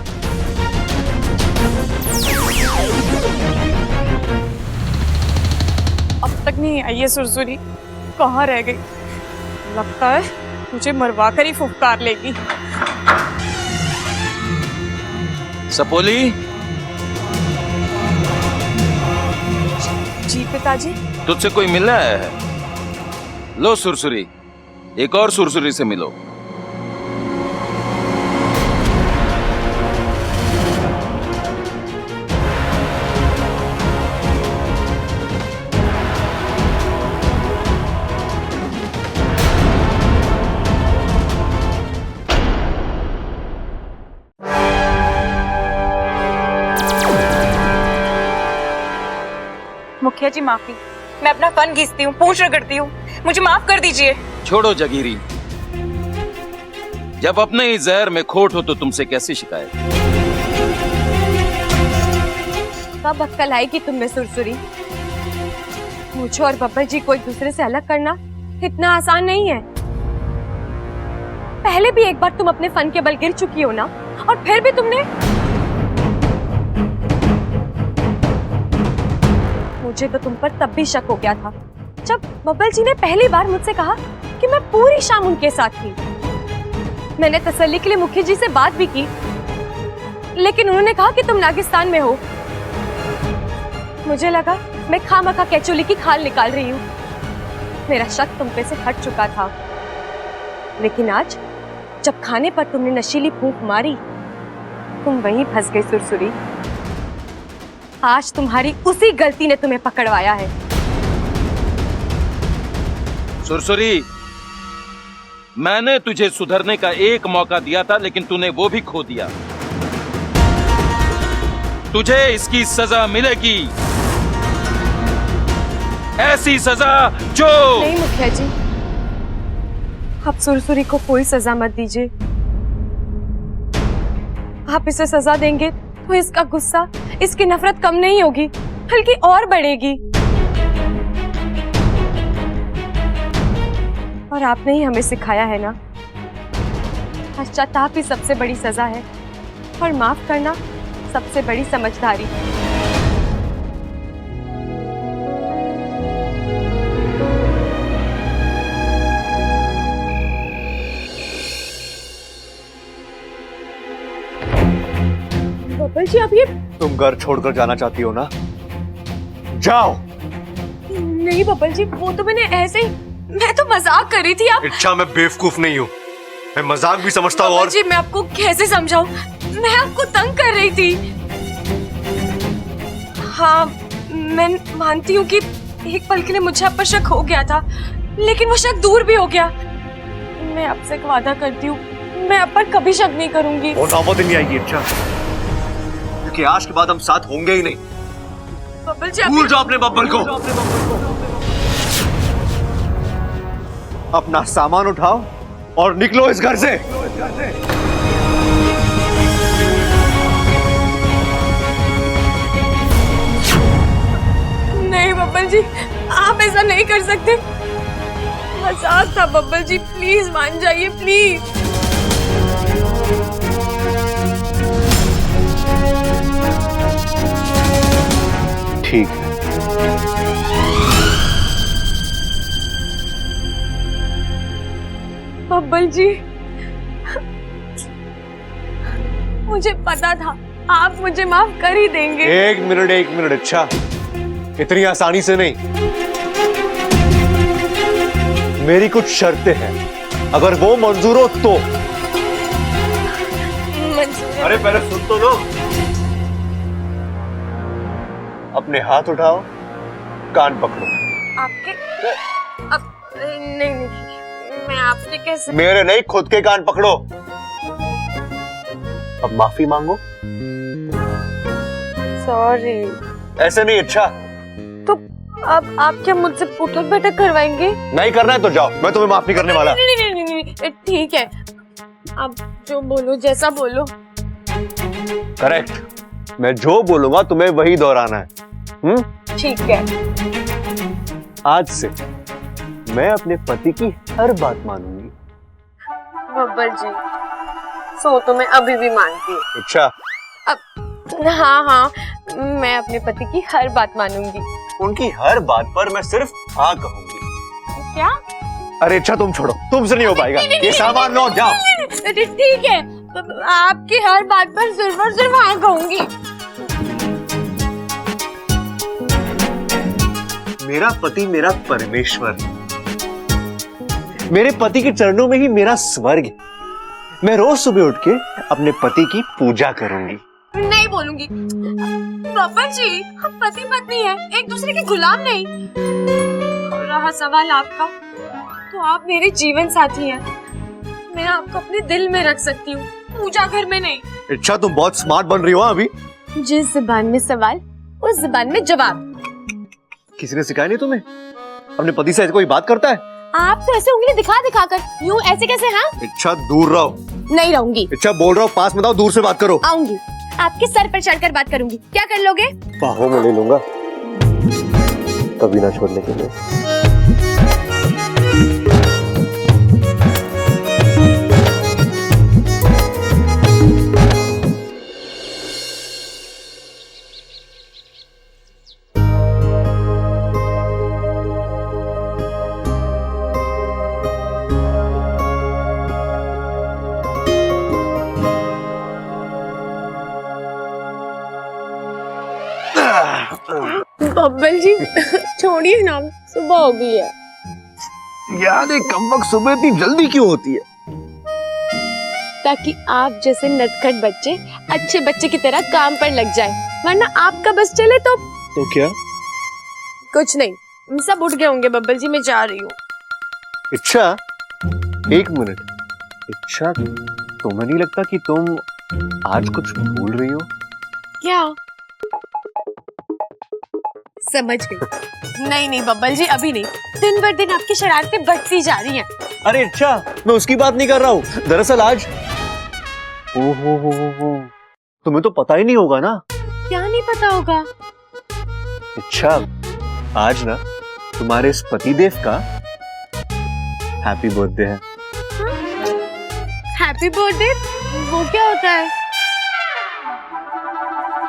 अब तक नहीं आई है सुरसुरी, कहाँ रह गई? लगता है मुझे मरवा कर ही फुफकार लेगी। सपोली, जी पिताजी। तुझसे कोई मिलना है? लो सुरसुरी, एक और सुरसुरी से मिलो। मुखिया जी माफी, मैं अपना फन घिसती हूँ, पूछ रगड़ती हूँ, मुझे माफ कर दीजिए। छोड़ो जगीरी, जब अपने ही जहर में खोट हो तो तुमसे कैसी शिकायत? कब अक्कल आएगी तुम में सुरसुरी? मुझे और बब्बर जी को एक दूसरे से अलग करना इतना आसान नहीं है। पहले भी एक बार तुम अपने फन के बल गिर चुकी हो ना, और फिर भी तुमने। मुझे तो तुम पर तब भी शक हो गया था जब बब्बर जी ने पहली बार मुझसे कहा कि मैं पूरी शाम उनके साथ थी। मैंने तसल्ली के लिए मुखिया जी से बात भी की, लेकिन उन्होंने कहा कि तुम नागिस्तान में हो। मुझे लगा मैं खामखा कैचोली की खाल निकाल रही हूँ। मेरा शक तुम पे से हट चुका था, लेकिन आज जब खाने पर तुमने नशीली फूंक मारी तुम वहीं फंस गई सुरसुरी। आज तुम्हारी उसी गलती ने तुम्हें पकड़वाया है। सुरसुरी, मैंने तुझे सुधरने का एक मौका दिया था, लेकिन तूने वो भी खो दिया। तुझे इसकी सजा मिलेगी, ऐसी सजा जो... नहीं मुखिया जी, आप सुरसुरी को कोई सजा मत दीजिए। आप इसे सजा देंगे तो इसका गुस्सा, इसकी नफरत कम नहीं होगी, बल्कि और बढ़ेगी। और आपने ही हमें सिखाया है ना, पश्चाताप ही सबसे बड़ी सजा है और माफ करना सबसे बड़ी समझदारी। बब्बल जी, आप ये... तुम घर छोड़कर जाना चाहती हो ना? जाओ। नहीं बब्बल जी, वो तो मैंने ऐसे ही, मैं तो मजाक कर रही थी। आप... इच्छा, मैं बेवकूफ नहीं हूँ, मैं मजाक भी समझता हूँ। और जी मैं आपको कैसे समझाऊं, मैं आपको तंग कर रही थी। हाँ, मैं मानती हूँ कि एक पल के लिए मुझे आप पर शक हो गया था, लेकिन वो शक दूर भी हो गया। मैं आपसे एक वादा करती हूँ, मैं आप पर कभी शक नहीं करूंगी। वो नौबत नहीं आएगी इच्छा, क्योंकि आज के बाद हम साथ होंगे ही नहीं। बब्बल जी, भूल जाओ अपने बब्बल को। अपना सामान उठाओ और निकलो इस घर से। नहीं बब्बल जी, आप ऐसा नहीं कर सकते। मजाक था बब्बल जी, प्लीज मान जाइए, प्लीज। ठीक है। बब्बल जी, मुझे पता था आप मुझे माफ कर ही देंगे। एक मिनट अच्छा, इतनी आसानी से नहीं। मेरी कुछ शर्तें हैं, अगर वो मंजूर हो तो। मंजूर? अरे पहले सुन तो लो। अपने हाथ उठाओ, कान पकड़ो। आपके अब नहीं, मैं आपसे कैसे... मेरे नहीं, खुद के कान पकड़ो। अब माफी मांगो। सॉरी। ऐसे नहीं अच्छा। तो अब आप क्या मुझसे उठक बैठक करवाएंगे? नहीं करना है तो जाओ, मैं तुम्हें माफ नहीं करने वाला। नहीं, ठीक है, आप जो बोलो, जैसा बोलो। करेक्ट, मैं जो बोलूंगा तुम्हें वही दोहराना है। ठीक है। आज से मैं अपने पति की हर बात मानूंगी। बब्बल जी, सो तो मैं अभी भी मानती हूँ। अच्छा। अब हाँ, मैं अपने पति की हर बात मानूंगी। उनकी हर बात पर मैं सिर्फ हाँ कहूंगी। क्या? अरे अच्छा, तुम छोड़ो, तुमसे नहीं हो पाएगा। ये सामान लो, जाओ। ठीक है, आपकी हर बात पर सिर्फ और सिर्फ हाँ कहूंगी। मेरा पति मेरा परमेश्वर है। मेरे पति के चरणों में ही मेरा स्वर्ग है। मैं रोज सुबह उठ के अपने पति की पूजा करूंगी। नहीं बोलूंगी। बब्बल जी, हम पति पत्नी हैं, एक दूसरे के गुलाम नहीं। और रहा सवाल आपका, तो आप मेरे जीवन साथी हैं। मैं आपको अपने दिल में रख सकती हूँ, पूजा घर में नहीं। अच्छा, तुम बहुत स्मार्ट बन रही हो अभी। जिस जुबान में सवाल, उस जुबान में जवाब। किसी ने सिखाया नहीं तुम्हें? अपने पति से ऐसे कोई बात करता है? आप तो ऐसे उंगली दिखा कर यूं ऐसे कैसे? हाँ, अच्छा दूर रहो। नहीं रहूंगी। अच्छा बोल रहा हूँ, पास मत आओ, दूर से बात करो। आऊंगी, आपके सर पर चढ़कर बात करूंगी। क्या कर लोगे? बाहों में ले लूंगा, कभी ना छोड़ने के लिए। बब्बल जी छोड़िए ना, सुबह हो गई है। यार ये कम वक्त सुबह इतनी जल्दी क्यों होती है? ताकि आप जैसे नटखट बच्चे अच्छे बच्चे की तरह काम पर लग जाए, वरना आपका बस चले तो क्या? कुछ नहीं, सब उठ गए होंगे बब्बल जी, मैं जा रही हूँ। इच्छा, एक मिनट। इच्छा, तुम्हें नहीं लगता कि तुम आज कुछ भूल रही हो? क्या? समझ गई। नहीं बब्बल जी, अभी नहीं। दिन बर दिन आपकी शरारतें बढ़ती जा रही हैं। अरे अच्छा, मैं उसकी बात नहीं कर रहा हूँ। दरअसल आज ओहो, तुम्हें तो पता ही नहीं होगा ना। क्या नहीं पता होगा? अच्छा, आज ना तुम्हारे इस पतिदेव का हैप्पी बर्थडे है। Happy birthday? वो क्या होता है?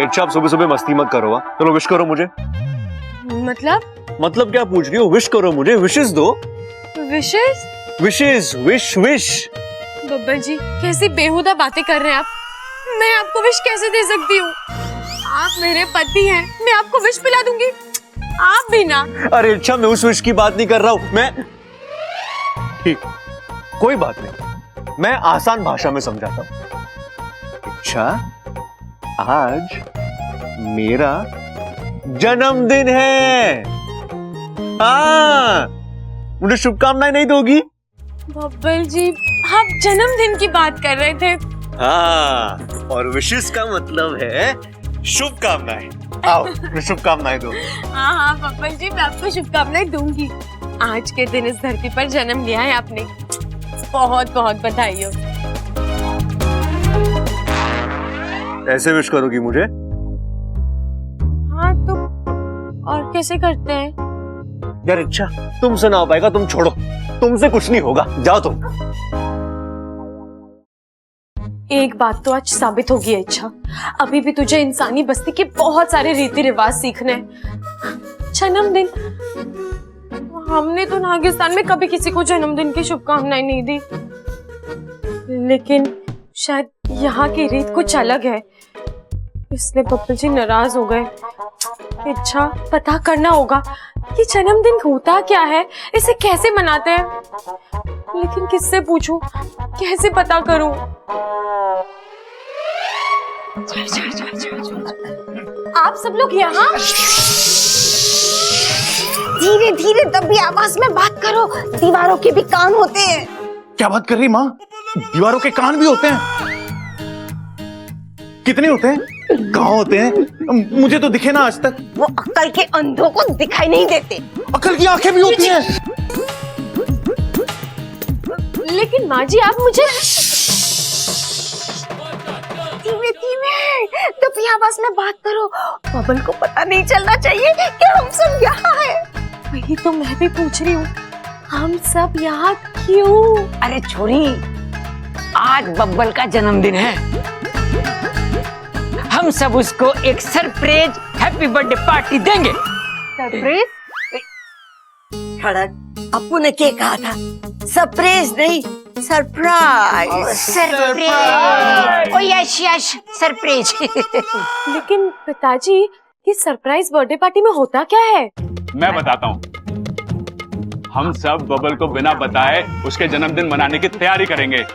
अच्छा, आप सुबह सुबह मस्ती मत करो। चलो विश करो मुझे। मतलब क्या पूछ रही हो? विश करो मुझे, विशेस दो। विशेष? Wishes, wish. बब्बल जी, कैसी बेहुदा बातें कर रहे हैं आप। मैं आपको विश कैसे दे सकती हूँ? आप मेरे पति हैं, मैं आपको विश पिला दूंगी। आप भी ना। अरे अच्छा, मैं उस विश की बात नहीं कर रहा हूँ। मैं ठीक, कोई बात नहीं, मैं आसान भाषा में समझाता हूँ। अच्छा, आज मेरा जन्मदिन है। हाँ, मुझे शुभकामनाएं नहीं दोगी? बब्बल जी, आप जन्मदिन की बात कर रहे थे। हाँ, और विशेष का मतलब है शुभकामनाएं। आओ, मुझे शुभकामनाएं दो। हाँ बब्बल जी, मैं आपको शुभकामनाएं दूंगी। आज के दिन इस धरती पर जन्म लिया है आपने, बहुत बहुत बधाई हो। ऐसे विश करोगी मुझे? हाँ तो और कैसे करते हैं? यार अच्छा, तुमसे ना हो पाएगा, तुम छोड़ो, तुमसे कुछ नहीं होगा, जाओ तुम। एक बात तो आज साबित होगी इच्छा, अभी भी तुझे इंसानी बस्ती के बहुत सारे रीति रिवाज सीखने हैं। जन्मदिन, हमने तो नागिस्तान में कभी किसी को जन्मदिन की शुभकामनाएं नहीं दी, लेकिन शायद यहाँ की रीत कुछ अलग है, इसलिए बब्बल जी नाराज हो गए। इच्छा, पता करना होगा कि जन्मदिन होता क्या है, इसे कैसे मनाते हैं, लेकिन किससे पूछूं, कैसे पता करूं? आप सब लोग यहाँ? धीरे धीरे दबी आवाज में बात करो, दीवारों के भी कान होते हैं। क्या बात कर रही माँ? दीवारों के कान भी होते हैं? कितने होते हैं? कहाँ होते हैं? मुझे तो दिखे ना आज तक। वो अक्ल के अंधों को दिखाई नहीं देते। अक्ल की आंखें भी होती हैं। लेकिन माँ जी, आप मुझे धीमे धीमे दबी आवाज में बात करो, बबल को पता नहीं चलना चाहिए कि हम सब यहाँ हैं। वही तो मैं भी पूछ रही हूँ, हम सब यहाँ क्यों? अरे छोरी, आज बब्बल का जन्मदिन है, हम सब उसको एक सरप्राइज हैप्पी बर्थडे पार्टी देंगे। सरप्राइज? खड़क, अपू ने क्या कहा था? सरप्राइज नहीं, सरप्राइज। सरप्राइज। ओ यश यश, सरप्राइज। लेकिन पिताजी, ये सरप्राइज बर्थडे पार्टी में होता क्या है? मैं बताता हूँ। हम सब बबल को बिना बताए उसके जन्मदिन मनाने की तैयारी करेंगे।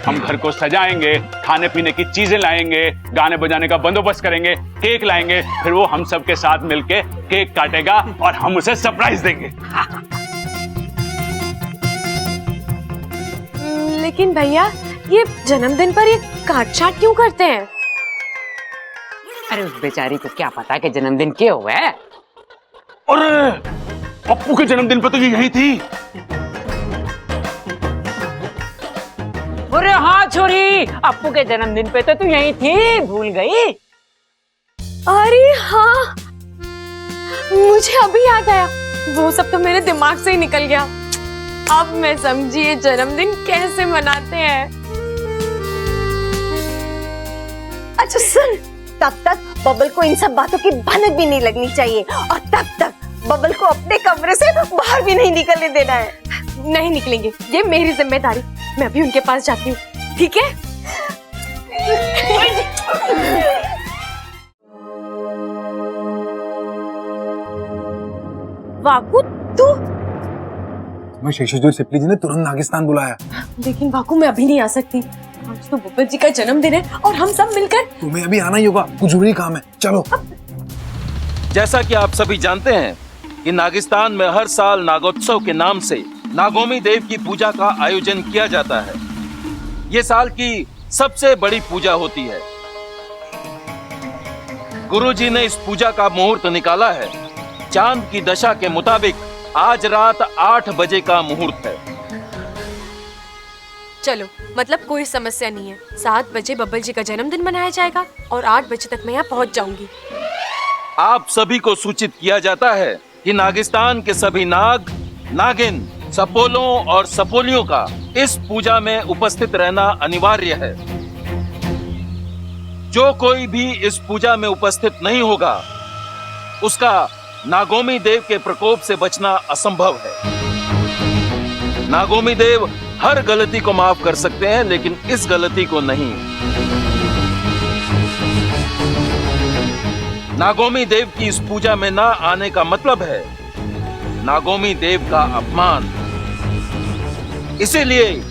हम घर को सजाएंगे, खाने पीने की चीजें लाएंगे, गाने बजाने का बंदोबस्त करेंगे, केक लाएंगे, फिर वो हम सब के साथ मिलके केक काटेगा और हम उसे सरप्राइज देंगे। लेकिन भैया, ये जन्मदिन पर ये काट छाट क्यों करते हैं? अरे उस बेचारी को क्या पता कि जन्मदिन क्या हुआ है। अरे पप्पू के जन्मदिन पर तो ये यही थी। अरे हाँ छोरी, अप्पू के जन्मदिन पे तो तू यहीं थी, भूल गई? अरे हाँ, मुझे अभी याद आया, वो सब तो मेरे दिमाग से ही निकल गया। अब मैं समझी ये जन्मदिन कैसे मनाते हैं। अच्छा सुन, तब तक बबल को इन सब बातों की भनक भी नहीं लगनी चाहिए, और तब तक बबल को अपने कमरे से बाहर भी नहीं निकलने देना है। नहीं निकलेंगे, ये मेरी जिम्मेदारी। मैं अभी उनके पास जाती हूँ, ठीक है? वाकू, तू? मैं शेषाद्री सिप्ली जी ने तुरंत नागिस्तान बुलाया। लेकिन बाकू मैं अभी नहीं आ सकती। आज तो बब्बर जी का जन्मदिन है और हम सब मिलकर। तुम्हें अभी आना ही होगा, कुछ जरूरी काम है, चलो। जैसा कि आप सभी जानते हैं कि नागिस्तान में हर साल नागोत्सव के नाम से नागोमी देव की पूजा का आयोजन किया जाता है। ये साल की सबसे बड़ी पूजा होती है। गुरुजी ने इस पूजा का मुहूर्त निकाला है। चांद की दशा के मुताबिक आज रात 8 बजे का मुहूर्त है। चलो, मतलब कोई समस्या नहीं है। 7 बजे बब्बर जी का जन्मदिन मनाया जाएगा और 8 बजे तक मैं यहाँ पहुँच जाऊंगी। आप सभी को सूचित किया जाता है कि नागिस्तान के सभी नाग, नागिन, सपोलों और सपोलियों का इस पूजा में उपस्थित रहना अनिवार्य है। जो कोई भी इस पूजा में उपस्थित नहीं होगा, उसका नागोमी देव के प्रकोप से बचना असंभव है। नागोमी देव हर गलती को माफ कर सकते हैं, लेकिन इस गलती को नहीं। नागोमी देव की इस पूजा में ना आने का मतलब है नागोमी देव का अपमान। इसीलिए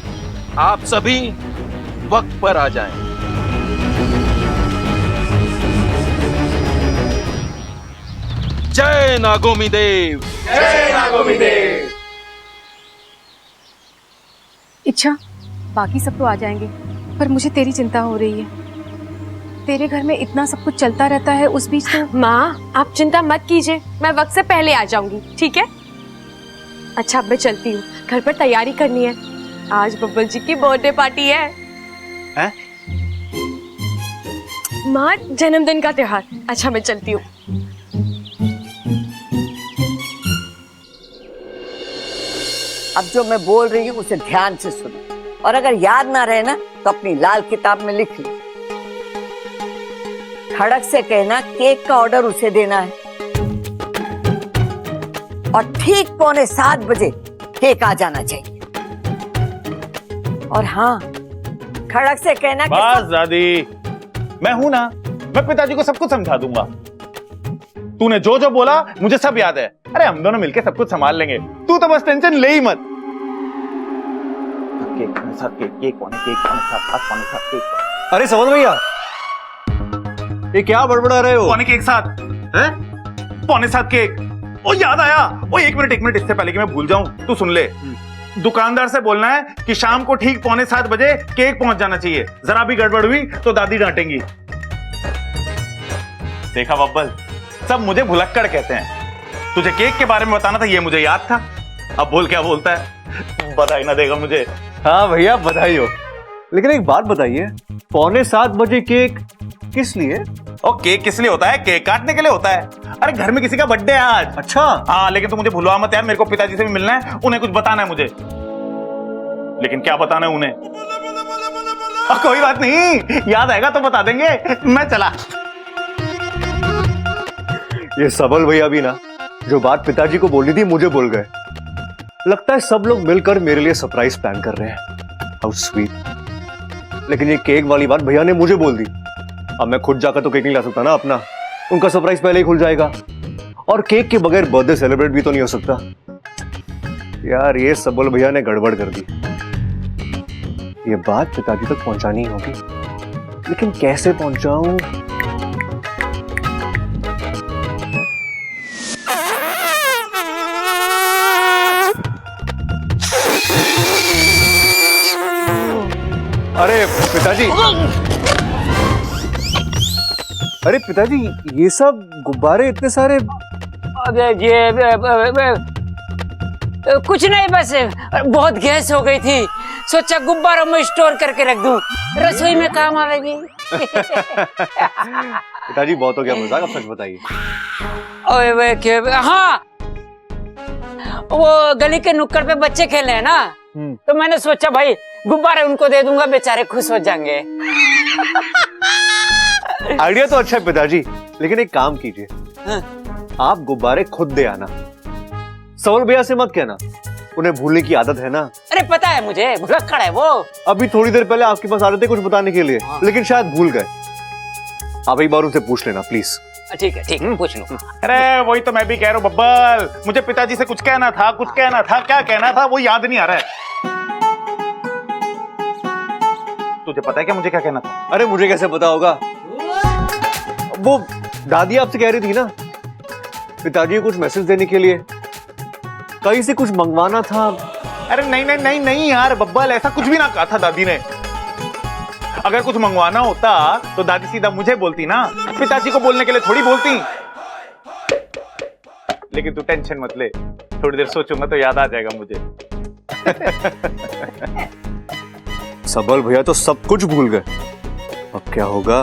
आप सभी वक्त पर आ जाएं। जय नागोमी देव, जय नागोमी देव। इच्छा, बाकी सब तो आ जाएंगे, पर मुझे तेरी चिंता हो रही है। तेरे घर में इतना सब कुछ चलता रहता है, उस बीच तो। माँ, आप चिंता मत कीजिए, मैं वक्त से पहले आ जाऊंगी, ठीक है? अच्छा, अब मैं चलती हूँ, घर पर तैयारी करनी है। आज बब्बर जी की बर्थडे पार्टी है। हैं? माँ, जन्मदिन का त्योहार। अच्छा, मैं चलती हूँ। अब जो मैं बोल रही हूँ उसे ध्यान से सुनो, और अगर याद ना रहे ना तो अपनी लाल किताब में लिख लो। खड़क से कहना केक का ऑर्डर उसे देना है और ठीक 6:45 बजे केक आ जाना चाहिए। और हाँ, खड़क से कहना कि बस दादी, मैं हूं ना, मैं पिताजी को सब कुछ समझा दूंगा। तूने जो जो बोला मुझे सब याद है। अरे हम दोनों मिलके सब कुछ संभाल लेंगे, तू तो बस टेंशन ले ही मत। केक पौने साथ, केक पौने साथ। अरे समझ भैया, ये क्या बड़बड़ा रहे हो? पौने केक साथ है, 6:45 केक। ओ याद आया, ओ एक मिनट, इससे पहले कि मैं भूल जाऊं, तू सुन ले। दुकानदार से बोलना है कि शाम को ठीक 6:45 बजे केक पहुंच जाना चाहिए। जरा भी गड़बड़ हुई तो दादी डांटेंगी। देखा बब्बल, सब मुझे भुलक्कड़ कहते हैं। तुझे केक के बारे में बताना था, ये मुझे याद था। अब बोल क्या बोलता है, बधाई ना देगा मुझे। हाँ भैया, बधाई हो। लेकिन एक बात बताइए, 6:45 बजे केक किस लिए? ओ केक किस लिए होता है? केक काटने के लिए होता है। अरे घर में किसी का बर्थडे है आज। अच्छा। हाँ, लेकिन तू मुझे भुलवा मत यार, मेरे को पिताजी से भी मिलना है, उन्हें कुछ बताना है मुझे। लेकिन क्या बताना है उन्हें? कोई बात नहीं, याद आएगा तो बता देंगे। मैं चला। ये सबल भैया भी ना, जो बात पिताजी को बोलनी थी मुझे बोल गए। लगता है सब लोग मिलकर मेरे लिए सरप्राइज प्लान कर रहे हैं। How sweet. लेकिन ये केक वाली बात भैया ने मुझे बोल दी। अब मैं खुद जाकर तो केक नहीं ला सकता ना अपना, उनका सरप्राइज पहले ही खुल जाएगा। और केक के बगैर बर्थडे सेलिब्रेट भी तो नहीं हो सकता। यार, ये सबल भैया ने गड़बड़ कर दी। ये बात पिताजी तक पहुंचानी होगी, लेकिन कैसे पहुंचाऊं? अरे पिताजी, अरे पिताजी, ये सब गुब्बारे इतने सारे। अबे ये कुछ नहीं, बस बहुत गैस हो गई थी, सोचा गुब्बारों में स्टोर करके रख दूं, रसोई में काम आवेगी। पिताजी बहुत हो गया मजाक, अब सच बताइए। ओए वे हाँ, वो गली के नुक्कड़ पे बच्चे खेले हैं ना, तो मैंने सोचा भाई गुब्बारे उनको दे दूंगा, बेचारे खुश हो जाएंगे। आइडिया तो अच्छा है पिताजी, लेकिन एक काम कीजिए। आप गुब्बारे खुद दे आना, सवल भैया से मत कहना, उन्हें भूलने की आदत है ना। अरे पता है मुझे, भुलक्कड़ है वो। अभी थोड़ी देर पहले आपके पास आ रहे थे कुछ बताने के लिए, लेकिन शायद भूल गए। आप एक बार उनसे पूछ लेना प्लीज। ठीक है, पूछ लो। अरे वही तो मैं भी कह रहा हूँ बब्बल, मुझे पिताजी से कुछ कहना था, क्या कहना था वो याद नहीं आ रहा है। तुझे पता है क्या मुझे क्या कहना था? अरे मुझे कैसे पता होगा? वो दादी आपसे कह रही थी ना, पिताजी को कुछ मैसेज देने के लिए, कहीं से कुछ मंगवाना था। अरे नहीं नहीं नहीं नहीं यार बब्बल, ऐसा कुछ भी ना कहा था दादी ने। अगर कुछ मंगवाना होता तो दादी सीधा मुझे बोलती ना, पिताजी को बोलने के लिए थोड़ी बोलती। लेकिन तू टेंशन मत ले, थोड़ी देर सोचूंगा तो याद आ जाएगा मुझे। सबल भैया तो सब कुछ भूल गए, अब क्या होगा?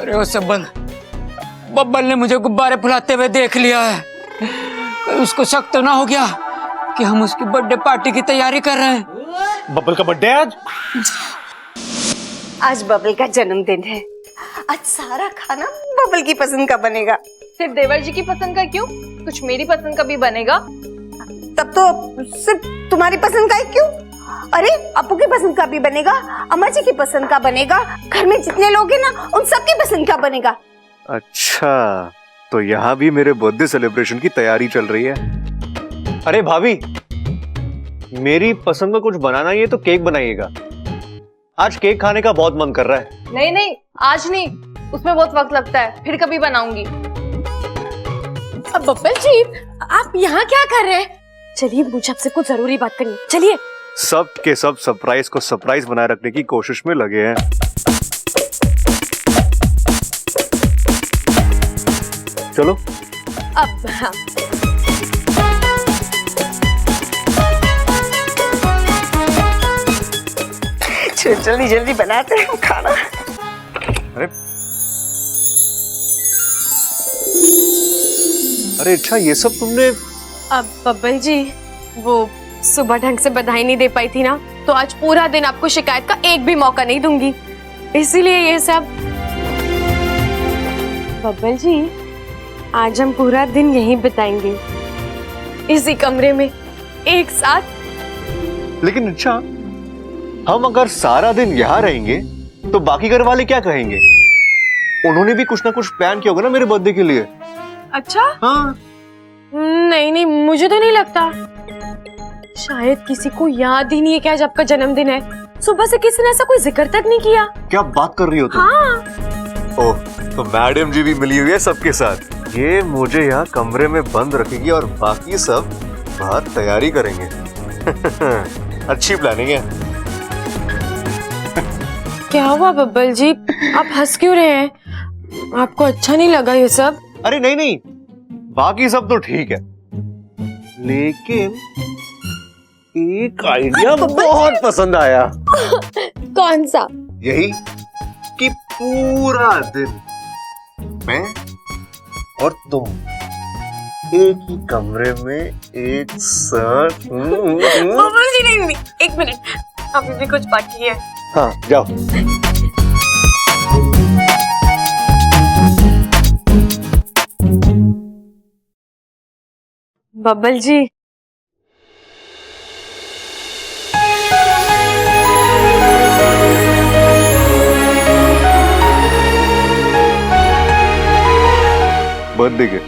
अरे ओ सबल, बब्बल ने मुझे गुब्बारे फुलाते हुए देख लिया है। कहीं उसको शक तो ना हो गया कि हम उसकी बर्थडे पार्टी की तैयारी कर रहे हैं। बब्बल का बर्थडे आज? आज बबल का जन्मदिन है। आज सारा खाना बबल की पसंद का बनेगा। सिर्फ देवर जी की पसंद का क्यों, कुछ मेरी पसंद का भी बनेगा। तब तो सिर्फ तुम्हारी पसंद का ही क्यों? अरे अपू की पसंद का भी बनेगा, अम्मा जी की पसंद का बनेगा, घर में जितने लोग हैं ना उन सबकी पसंद का बनेगा। अच्छा, तो यहाँ भी मेरे बर्थडे सेलिब्रेशन की तैयारी चल रही है। अरे भाभी, मेरी पसंद का कुछ बनाना ही है तो केक बनाइएगा। आज केक खाने का बहुत मन कर रहा है। नहीं नहीं आज नहीं, उसमें बहुत वक्त लगता है, फिर कभी बनाऊंगी। अब बब्बल जी आप यहाँ क्या कर रहे हैं? चलिए मुझे आपसे कुछ जरूरी बात करनी है, चलिए। सब के सब सरप्राइज को सरप्राइज बनाए रखने की कोशिश में लगे हैं। चलो अब हाँ। जल्दी जल्दी बनाते हैं खाना। अरे अरे अच्छा, ये सब तुमने? अब बब्बल जी वो सुबह ढंग से बधाई नहीं दे पाई थी ना, तो आज पूरा दिन आपको शिकायत का एक भी मौका नहीं दूंगी, इसीलिए ये सब। बब्बल जी आज हम पूरा दिन यहीं बिताएंगे, इसी कमरे में एक साथ। लेकिन अच्छा, हम अगर सारा दिन यहाँ रहेंगे तो बाकी घर वाले क्या कहेंगे? उन्होंने भी कुछ ना कुछ प्लान किया होगा ना मेरे बर्थडे के लिए। अच्छा हाँ। नहीं नहीं मुझे तो नहीं लगता, शायद किसी को याद ही नहीं है कि आज आपका जन्मदिन है। सुबह से किसी ने ऐसा कोई जिक्र तक नहीं किया। क्या बात कर रही हो तुम? हाँ। ओह, तो मैडम जी भी मिली हुई है सबके साथ। ये मुझे यहाँ कमरे में बंद रखेगी और बाकी सब बाहर तैयारी करेंगे। अच्छी प्लानिंग है। क्या हुआ बब्बल जी, आप हंस क्यों रहे हैं? आपको अच्छा नहीं लगा ये सब? अरे नहीं नहीं, बाकी सब तो ठीक है, लेकिन एक आइडिया बहुत पसंद आया। कौन सा? यही कि पूरा दिन मैं और तुम एक ही कमरे में एक साथ। बब्बल जी नहीं, एक मिनट, अभी भी कुछ बाकी है। हाँ जाओ। बब्बल जी बर्थडे के